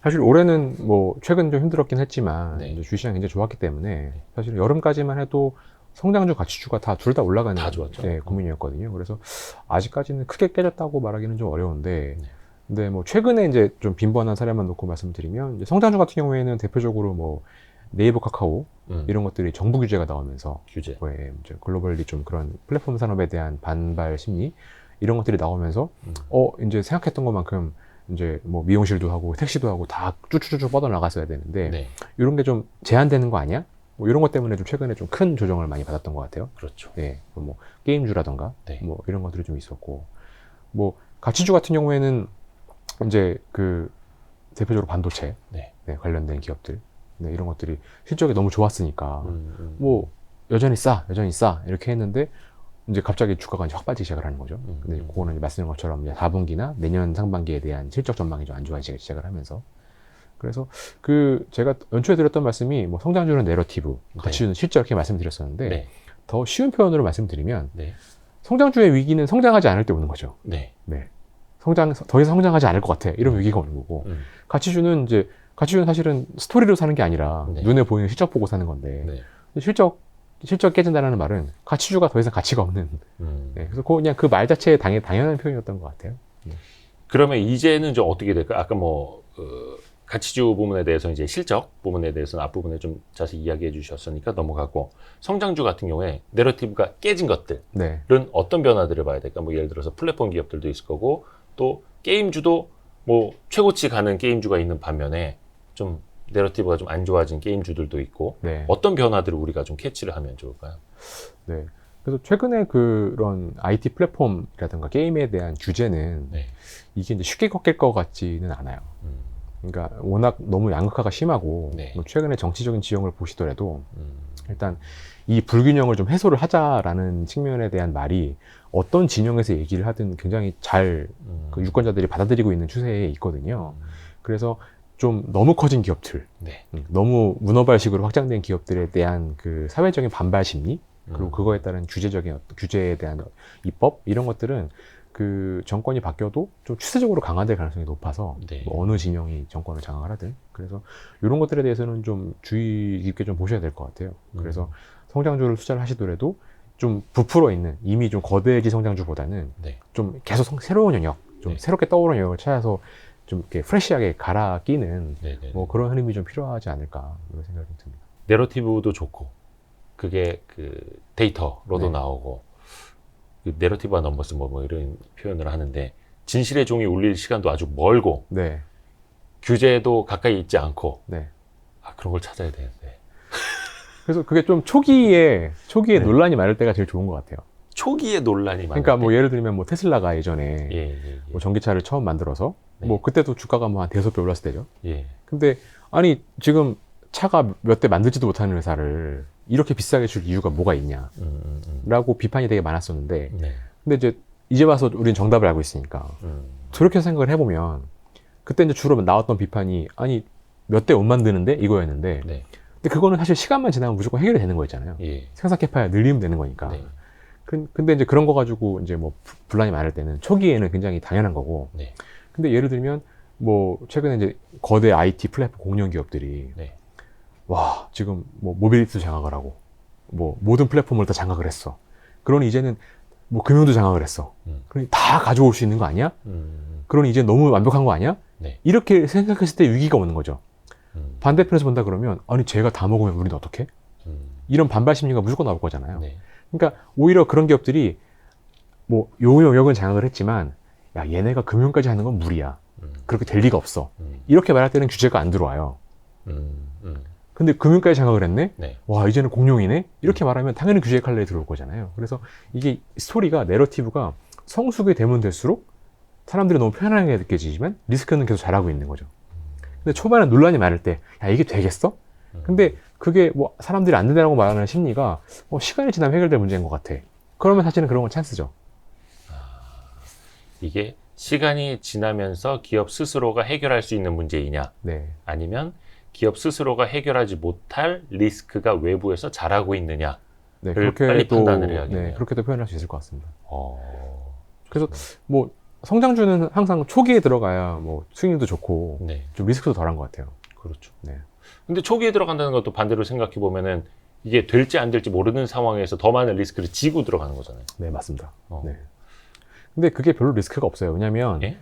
사실 올해는 뭐 최근 좀 힘들었긴 했지만 네. 이제 주시장이 굉장히 좋았기 때문에 사실 여름까지만 해도 성장주, 가치주가 둘 다 올라가는 다 좋았죠. 네, 국민이었거든요. 그래서 아직까지는 크게 깨졌다고 말하기는 좀 어려운데, 네. 근데 뭐 최근에 이제 좀 빈번한 사례만 놓고 말씀드리면, 이제 성장주 같은 경우에는 대표적으로 뭐 네이버, 카카오 이런 것들이 정부 규제가 나오면서 규제. 이제 글로벌리 좀 그런 플랫폼 산업에 대한 반발 심리 이런 것들이 나오면서 이제 생각했던 것만큼 이제 뭐 미용실도 하고 택시도 하고 다 쭈쭈쭈쭈 뻗어 나갔어야 되는데 네. 이런 게 좀 제한되는 거 아니야? 뭐 이런 것 때문에 좀 최근에 좀 큰 조정을 많이 받았던 것 같아요. 그렇죠. 네, 뭐 게임주라던가 네. 뭐 이런 것들이 좀 있었고, 뭐 가치주 같은 경우에는 이제 그 대표적으로 반도체 네. 네, 관련된 기업들 네, 이런 것들이 실적이 너무 좋았으니까 뭐 여전히 싸 이렇게 했는데 이제 갑자기 주가가 이제 확 빠지기 시작을 하는 거죠. 근데 그거는 이제 말씀드린 것처럼 이제 4분기나 내년 상반기에 대한 실적 전망이 좀 안 좋아지기 시작을 하면서, 그래서 제가 연초에 드렸던 말씀이 뭐 성장주는 내러티브, 가치주는 실적 이렇게 말씀드렸었는데 네. 더 쉬운 표현으로 말씀드리면 네. 성장주의 위기는 성장하지 않을 때 오는 거죠. 네. 네. 더 이상 성장하지 않을 것 같아. 이런 위기가 오는 거고, 가치주는 사실은 스토리로 사는 게 아니라 네. 눈에 보이는 실적 보고 사는 건데, 네. 실적 깨진다는 말은 가치주가 더 이상 가치가 없는. 네, 그래서 그냥 그 말 자체에 당연한 표현이었던 것 같아요. 그러면 이제는 좀 어떻게 될까? 아까 뭐 가치주 부분에 대해서 이제 실적 부분에 대해서는 앞부분에 좀 자세히 이야기해 주셨으니까 넘어가고, 성장주 같은 경우에 내러티브가 깨진 것들은 네. 어떤 변화들을 봐야 될까? 뭐 예를 들어서 플랫폼 기업들도 있을 거고, 또 게임주도 뭐 최고치 가는 게임주가 있는 반면에 좀 내러티브가 좀 안 좋아진 게임주들도 있고, 네. 어떤 변화들을 우리가 좀 캐치를 하면 좋을까요? 네. 그래서 최근에 그런 IT 플랫폼이라든가 게임에 대한 규제는 네. 이게 이제 쉽게 꺾일 것 같지는 않아요. 그러니까 워낙 너무 양극화가 심하고, 네. 뭐 최근에 정치적인 지형을 보시더라도 일단 이 불균형을 좀 해소를 하자라는 측면에 대한 말이 어떤 진영에서 얘기를 하든 굉장히 잘 그 유권자들이 받아들이고 있는 추세에 있거든요. 그래서 좀 너무 커진 기업들, 네. 너무 문어발식으로 확장된 기업들에 대한 그 사회적인 반발 심리, 그리고 그거에 따른 규제에 대한 입법 이런 것들은 그 정권이 바뀌어도 좀 추세적으로 강화될 가능성이 높아서, 네. 뭐 어느 진영이 정권을 장악을 하든, 그래서 이런 것들에 대해서는 좀 주의 깊게 좀 보셔야 될 것 같아요. 그래서 성장주를 투자를 하시더라도 좀 부풀어 있는 이미 좀 거대해진 성장주보다는 네. 좀 계속 새로운 영역, 좀 네. 새롭게 떠오르는 영역을 찾아서 좀 이렇게 프레시하게 갈아 끼는 네. 네. 뭐 그런 흐름이 좀 필요하지 않을까 이런 생각이 좀 듭니다. 내러티브도 좋고, 그게 그 데이터로도 네. 나오고, 그 내러티브와 넘버스 뭐 이런 표현을 하는데, 진실의 종이 울릴 시간도 아주 멀고, 네, 규제도 가까이 있지 않고, 네. 그런 걸 찾아야 되는데. 그래서 그게 좀 초기에 네. 논란이 많을 때가 제일 좋은 것 같아요. 초기에 논란이 많을 그러니까 뭐 때. 예를 들면 뭐 테슬라가 예전에 예. 뭐 전기차를 처음 만들어서 네. 뭐 그때도 주가가 뭐 한 대여섯 배 올랐을 때죠. 예. 근데 아니 지금 차가 몇 대 만들지도 못하는 회사를 이렇게 비싸게 줄 이유가 뭐가 있냐라고 비판이 되게 많았었는데, 네. 근데 이제 와서 우리는 정답을 알고 있으니까 저렇게 생각을 해보면, 그때 이제 주로 나왔던 비판이 아니 몇 대 못 만드는데 이거였는데, 네. 근데 그거는 사실 시간만 지나면 무조건 해결이 되는 거였잖아요. 예. 생산 캐파야 늘리면 되는 거니까. 네. 근데 이제 그런 거 가지고 이제 뭐 분란이 많을 때는 초기에는 굉장히 당연한 거고. 네. 근데 예를 들면 뭐 최근에 이제 거대 IT 플랫폼 공룡 기업들이 네. 와 지금 뭐 모빌리티도 장악을 하고 뭐 모든 플랫폼을 다 장악을 했어. 그러니 이제는 뭐 금융도 장악을 했어. 그러니 다 가져올 수 있는 거 아니야? 그러니 이제 너무 완벽한 거 아니야? 네. 이렇게 생각했을 때 위기가 오는 거죠. 반대편에서 본다 그러면 아니 쟤가 다 먹으면 우리는 어떡해? 이런 반발 심리가 무조건 나올 거잖아요. 네. 그러니까 오히려 그런 기업들이 뭐 요 영역은 장악을 했지만 야 얘네가 금융까지 하는 건 무리야. 그렇게 될 리가 없어. 이렇게 말할 때는 규제가 안 들어와요. 근데 금융까지 장악을 했네? 네. 와 이제는 공룡이네? 이렇게 말하면 당연히 규제 칼날이 들어올 거잖아요. 그래서 이게 스토리가, 내러티브가 성숙이 되면 될수록 사람들이 너무 편안하게 느껴지지만 리스크는 계속 잘하고 있는 거죠. 근데 초반에 논란이 많을 때 야 이게 되겠어? 근데 그게 뭐 사람들이 안 된다고 말하는 심리가 시간이 지나면 해결될 문제인 것 같아. 그러면 사실은 그런 건 찬스죠. 이게 시간이 지나면서 기업 스스로가 해결할 수 있는 문제이냐, 네. 아니면 기업 스스로가 해결하지 못할 리스크가 외부에서 자라고 있느냐, 네, 빨리 판단을 해야겠네요. 네, 그렇게도 표현할 수 있을 것 같습니다. 그래서 뭐 성장주는 항상 초기에 들어가야 뭐 수익률도 좋고 네, 좀 리스크도 덜한 것 같아요. 그렇죠. 네. 근데 초기에 들어간다는 것도 반대로 생각해 보면은 이게 될지 안 될지 모르는 상황에서 더 많은 리스크를 지고 들어가는 거잖아요. 네, 맞습니다. 어. 네. 근데 그게 별로 리스크가 없어요. 왜냐면 예?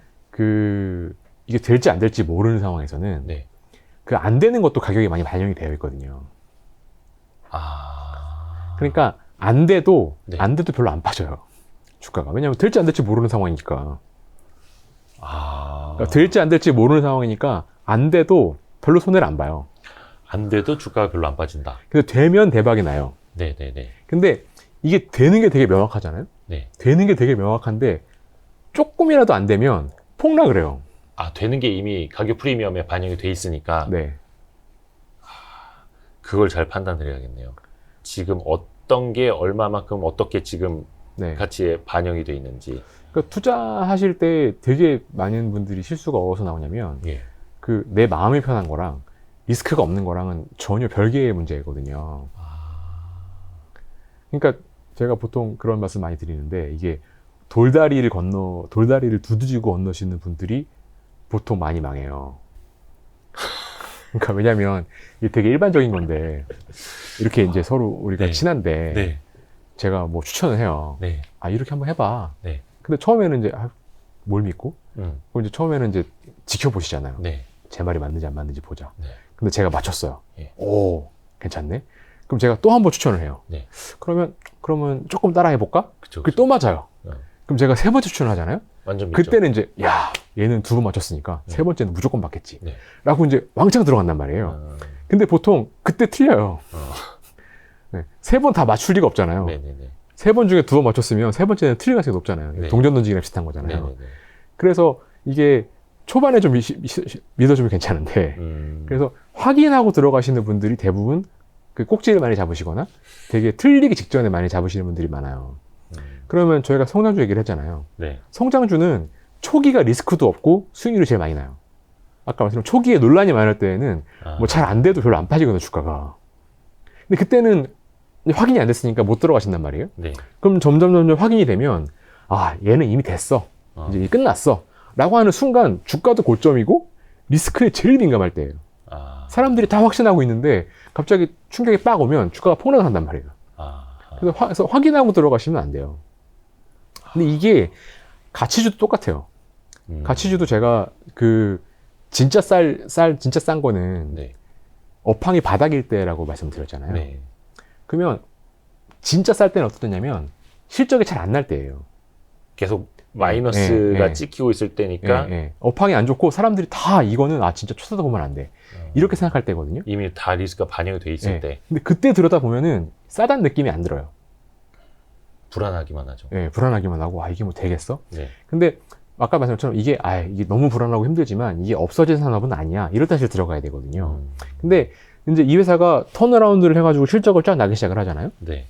이게 될지 안 될지 모르는 상황에서는 네. 그 안 되는 것도 가격이 많이 반영이 되어 있거든요. 그러니까 안 돼도 네. 별로 안 빠져요. 주가가. 왜냐면 될지 안 될지 모르는 상황이니까. 그러니까 될지 안 될지 모르는 상황이니까 안 돼도 별로 손해를 안 봐요. 안 돼도 주가가 별로 안 빠진다. 근데 되면 대박이 나요. 네네네. 근데 이게 되는 게 되게 명확하잖아요. 네. 되는 게 되게 명확한데 조금이라도 안 되면 폭락을 해요. 되는 게 이미 가격 프리미엄에 반영이 돼 있으니까 네. 그걸 잘 판단을 해야겠네요. 지금 어떤 게 얼마만큼 어떻게 지금 네. 가치에 반영이 돼 있는지. 그러니까 투자하실 때 되게 많은 분들이 실수가 어디서 나오냐면 예. 내 마음이 편한 거랑 리스크가 없는 거랑은 전혀 별개의 문제거든요. 그러니까 제가 보통 그런 말씀 많이 드리는데 이게 돌다리를 두드리고 건너시는 분들이 보통 많이 망해요. 그러니까 왜냐면 이게 되게 일반적인 건데 이렇게 이제 서로 우리가 네. 친한데 네. 제가 뭐 추천을 해요. 네. 이렇게 한번 해봐. 네. 근데 처음에는 이제 뭘 믿고? 음. 그럼 이제 처음에는 이제 지켜보시잖아요. 네. 제 말이 맞는지 안 맞는지 보자. 네. 근데 제가 맞췄어요. 예. 오, 괜찮네. 그럼 제가 또 한 번 추천을 해요. 네. 그러면 조금 따라 해볼까? 그쵸. 그게 또 맞아요. 어. 그럼 제가 세 번째 추천을 하잖아요. 완전 믿죠. 그때는 이제 얘는 두 번 맞췄으니까 네. 세 번째는 무조건 맞겠지. 네. 라고 이제 왕창 들어간단 말이에요. 어. 근데 보통 그때 틀려요. 네. 세 번 다 맞출 리가 없잖아요. 네네네. 세 번 중에 두 번 맞췄으면 세 번째는 틀릴 가능성이 높잖아요. 네. 동전 던지기랑 비슷한 거잖아요. 네네네. 그래서 이게 초반에 좀 믿어주면 괜찮은데 그래서 확인하고 들어가시는 분들이 대부분 그 꼭지를 많이 잡으시거나 되게 틀리기 직전에 많이 잡으시는 분들이 많아요. 그러면 저희가 성장주 얘기를 했잖아요. 네. 성장주는 초기가 리스크도 없고 수익률이 제일 많이 나요. 아까 말씀드린 초기에 논란이 많을 때에는 뭐 잘 안 돼도 별로 안 빠지거든요, 주가가. 근데 그때는 확인이 안 됐으니까 못 들어가신단 말이에요. 네. 그럼 점점 확인이 되면 얘는 이미 됐어. 이제 이미 끝났어. 라고 하는 순간 주가도 고점이고 리스크에 제일 민감할 때예요. 사람들이 다 확신하고 있는데 갑자기 충격이 빡 오면 주가가 폭락을 한단 말이에요. 그래서 확인하고 들어가시면 안 돼요. 근데 이게 가치주도 똑같아요. 가치주도 제가 진짜 진짜 싼 거는 네. 업황이 바닥일 때라고 말씀드렸잖아요. 네. 그러면 진짜 쌀 때는 어떻냐면 실적이 잘 안 날 때예요. 계속 마이너스가 네. 찍히고 있을 때니까 업황이 안 좋고 사람들이 다 이거는 진짜 쳐다보면 안 돼. 이렇게 생각할 때거든요. 이미 다 리스크가 반영이 돼 있을 때 근데 그때 들여다보면은 싸다는 느낌이 안 들어요. 불안하기만 하죠. 불안하기만 하고 이게 뭐 되겠어? 네. 근데 아까 말씀한 것처럼 이게 너무 불안하고 힘들지만 이게 없어진 산업은 아니야. 이럴 때 사실 들어가야 되거든요. 근데 이제 이 회사가 턴어라운드를 해가지고 실적을 쫙 나기 시작을 하잖아요. 네.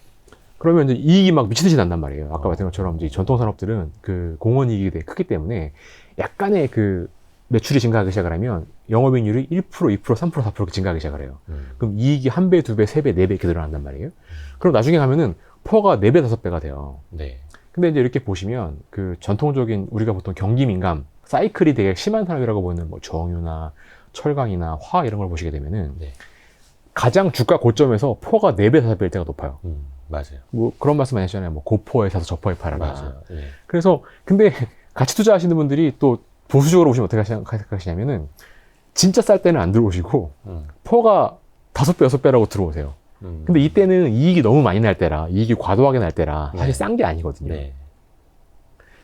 그러면 이제 이익이 막 미치듯이 난단 말이에요. 아까 말씀한 것처럼 이제 전통 산업들은 그 공원 이익이 되게 크기 때문에 약간의 그 매출이 증가하기 시작을 하면 영업이익률이 1%, 2%, 3%, 4% 이렇게 증가하기 시작을 해요. 그럼 이익이 1배, 2배, 3배, 4배 이렇게 늘어난단 말이에요. 그럼 나중에 가면은 퍼가 4배, 5배가 돼요. 네. 근데 이제 이렇게 보시면 그 전통적인 우리가 보통 경기 민감, 사이클이 되게 심한 산업이라고 보는 뭐 정유나 철강이나 화 이런 걸 보시게 되면은 네. 가장 주가 고점에서 포가 4배, 5배일 때가 높아요. 맞아요. 뭐 그런 말씀 많이 하시잖아요. 뭐 고포에 사서 저포에 팔아라. 맞아요. 네. 그래서 근데 같이 투자하시는 분들이 또 보수적으로 보시면 어떻게 생각하시냐면은 진짜 쌀 때는 안 들어오시고 포가 5배, 6배라고 들어오세요. 근데 이때는 이익이 너무 많이 날 때라, 이익이 과도하게 날 때라 사실 싼 게 아니거든요. 네.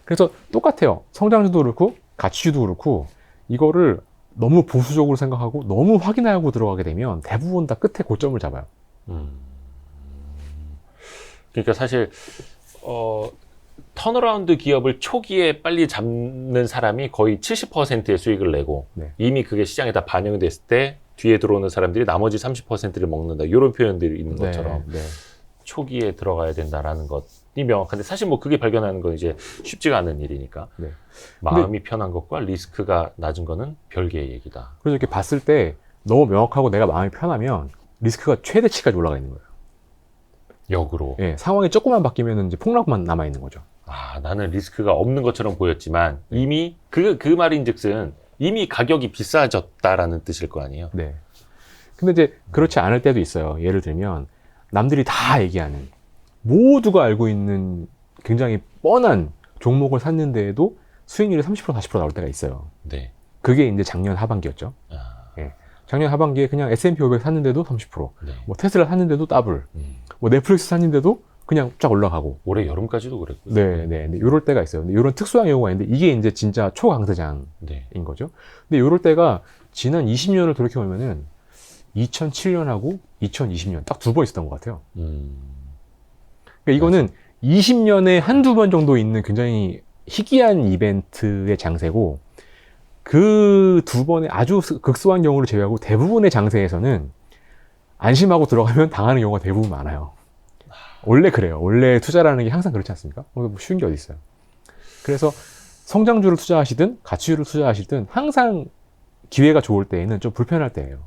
그래서 똑같아요. 성장주도 그렇고 가치주도 그렇고 이거를 너무 보수적으로 생각하고 너무 확인하고 들어가게 되면 대부분 다 끝에 고점을 잡아요. 그러니까 사실 턴어라운드 기업을 초기에 빨리 잡는 사람이 거의 70%의 수익을 내고 이미 그게 시장에 다 반영이 됐을 때 뒤에 들어오는 사람들이 나머지 30%를 먹는다. 이런 표현들이 있는 것처럼 초기에 들어가야 된다라는 것이 명확한데 사실 뭐 그게 발견하는 건 이제 쉽지가 않은 일이니까 마음이 편한 것과 리스크가 낮은 거는 별개의 얘기다. 그래서 이렇게 봤을 때 너무 명확하고 내가 마음이 편하면 리스크가 최대치까지 올라가 있는 거예요. 역으로. 상황이 조금만 바뀌면 이제 폭락만 남아 있는 거죠. 나는 리스크가 없는 것처럼 보였지만 이미 그 말인즉슨 이미 가격이 비싸졌다라는 뜻일 거 아니에요. 네. 근데 이제 그렇지 않을 때도 있어요. 예를 들면 남들이 다 얘기하는 모두가 알고 있는 굉장히 뻔한 종목을 샀는데도 수익률이 30% 40% 나올 때가 있어요. 네. 그게 이제 작년 하반기였죠. 아, 작년 하반기에 그냥 S&P 500 샀는데도 30%, 네. 뭐 테슬라 샀는데도 더블, 음. 뭐 넷플릭스 샀는데도 그냥 쫙 올라가고. 올해 여름까지도 그랬고요. 네. 이럴 때가 있어요. 근데 이런 특수한 경우가 있는데 이게 이제 진짜 초강세장인 네. 거죠. 근데 이럴 때가 지난 20년을 돌이켜보면은 2007년하고 2020년 딱 두 번 있었던 것 같아요. 그러니까 이거는 20년에 한두 번 정도 있는 굉장히 희귀한 이벤트의 장세고, 그 두 번의 아주 극소한 경우를 제외하고 대부분의 장세에서는 안심하고 들어가면 당하는 경우가 대부분 많아요. 원래 그래요. 원래 투자라는 게 항상 그렇지 않습니까? 뭐 쉬운 게 어디 있어요. 그래서 성장주를 투자하시든 가치주를 투자하시든 항상 기회가 좋을 때에는 좀 불편할 때예요.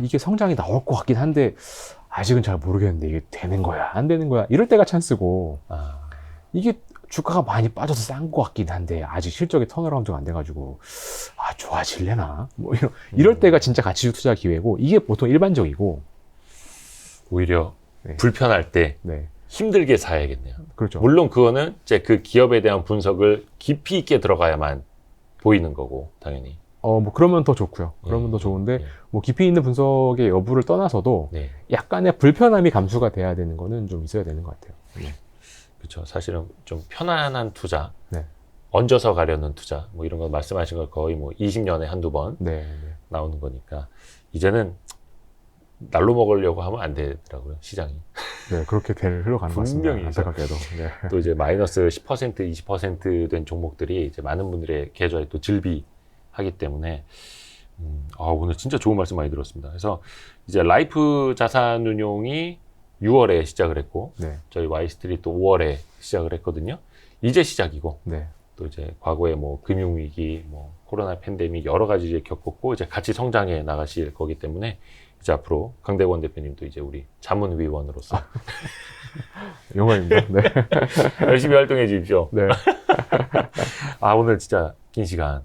이게 성장이 나올 것 같긴 한데 아직은 잘 모르겠는데 이게 되는 거야 안 되는 거야 이럴 때가 찬스고, 이게 주가가 많이 빠져서 싼 것 같긴 한데 아직 실적이 턴어라운드가 안 돼가지고 좋아질래나 뭐 이럴 때가 진짜 가치주 투자 기회고, 이게 보통 일반적이고. 오히려 네. 불편할 때 네. 힘들게 사야겠네요. 그렇죠. 물론 그거는 이제 그 기업에 대한 분석을 깊이 있게 들어가야만 보이는 거고, 당연히. 뭐 그러면 더 좋고요. 그러면 더 좋은데 뭐 깊이 있는 분석의 여부를 떠나서도 네. 약간의 불편함이 감수가 돼야 되는 거는 좀 있어야 되는 것 같아요. 그렇죠. 사실은 좀 편안한 투자, 네. 얹어서 가려는 투자, 뭐 이런 거 말씀하신 거 거의 뭐 20년에 한두 번 네. 나오는 거니까 이제는 날로 먹으려고 하면 안 되더라고요, 시장이. 네, 그렇게 흘러가는 것 같습니다. 분명히 안타깝게도. 네. 또 이제 마이너스 10%, 20%된 종목들이 이제 많은 분들의 계좌에 또 즐비하기 때문에 오늘 진짜 좋은 말씀 많이 들었습니다. 그래서 이제 라이프 자산운용이 6월에 시작을 했고, 네. 저희 와이스트리 또 5월에 시작을 했거든요. 이제 시작이고, 네. 또 이제 과거에 뭐 금융위기, 뭐 코로나 팬데믹 여러 가지 이제 겪었고, 이제 같이 성장해 나가실 거기 때문에 이제 앞으로 강대권 대표님도 이제 우리 자문위원으로서 영광입니다. 네. 열심히 활동해 주십시오. 네. 오늘 진짜 긴 시간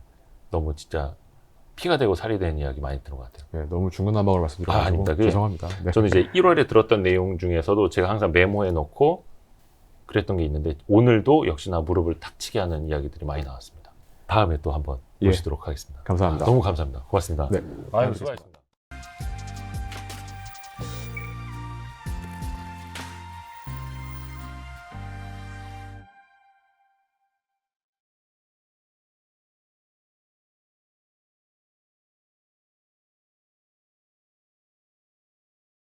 너무 진짜 피가 되고 살이 되는 이야기 많이 들은 것 같아요. 네, 너무 중구난방으로 말씀드려가지고 아닙니다. 죄송합니다. 네. 저는 이제 1월에 들었던 내용 중에서도 제가 항상 메모해 놓고 그랬던 게 있는데, 오늘도 역시나 무릎을 탁 치게 하는 이야기들이 많이 나왔습니다. 다음에 또 한번 모시도록 하겠습니다. 감사합니다. 너무 감사합니다. 고맙습니다. 네. 수고하셨습니다.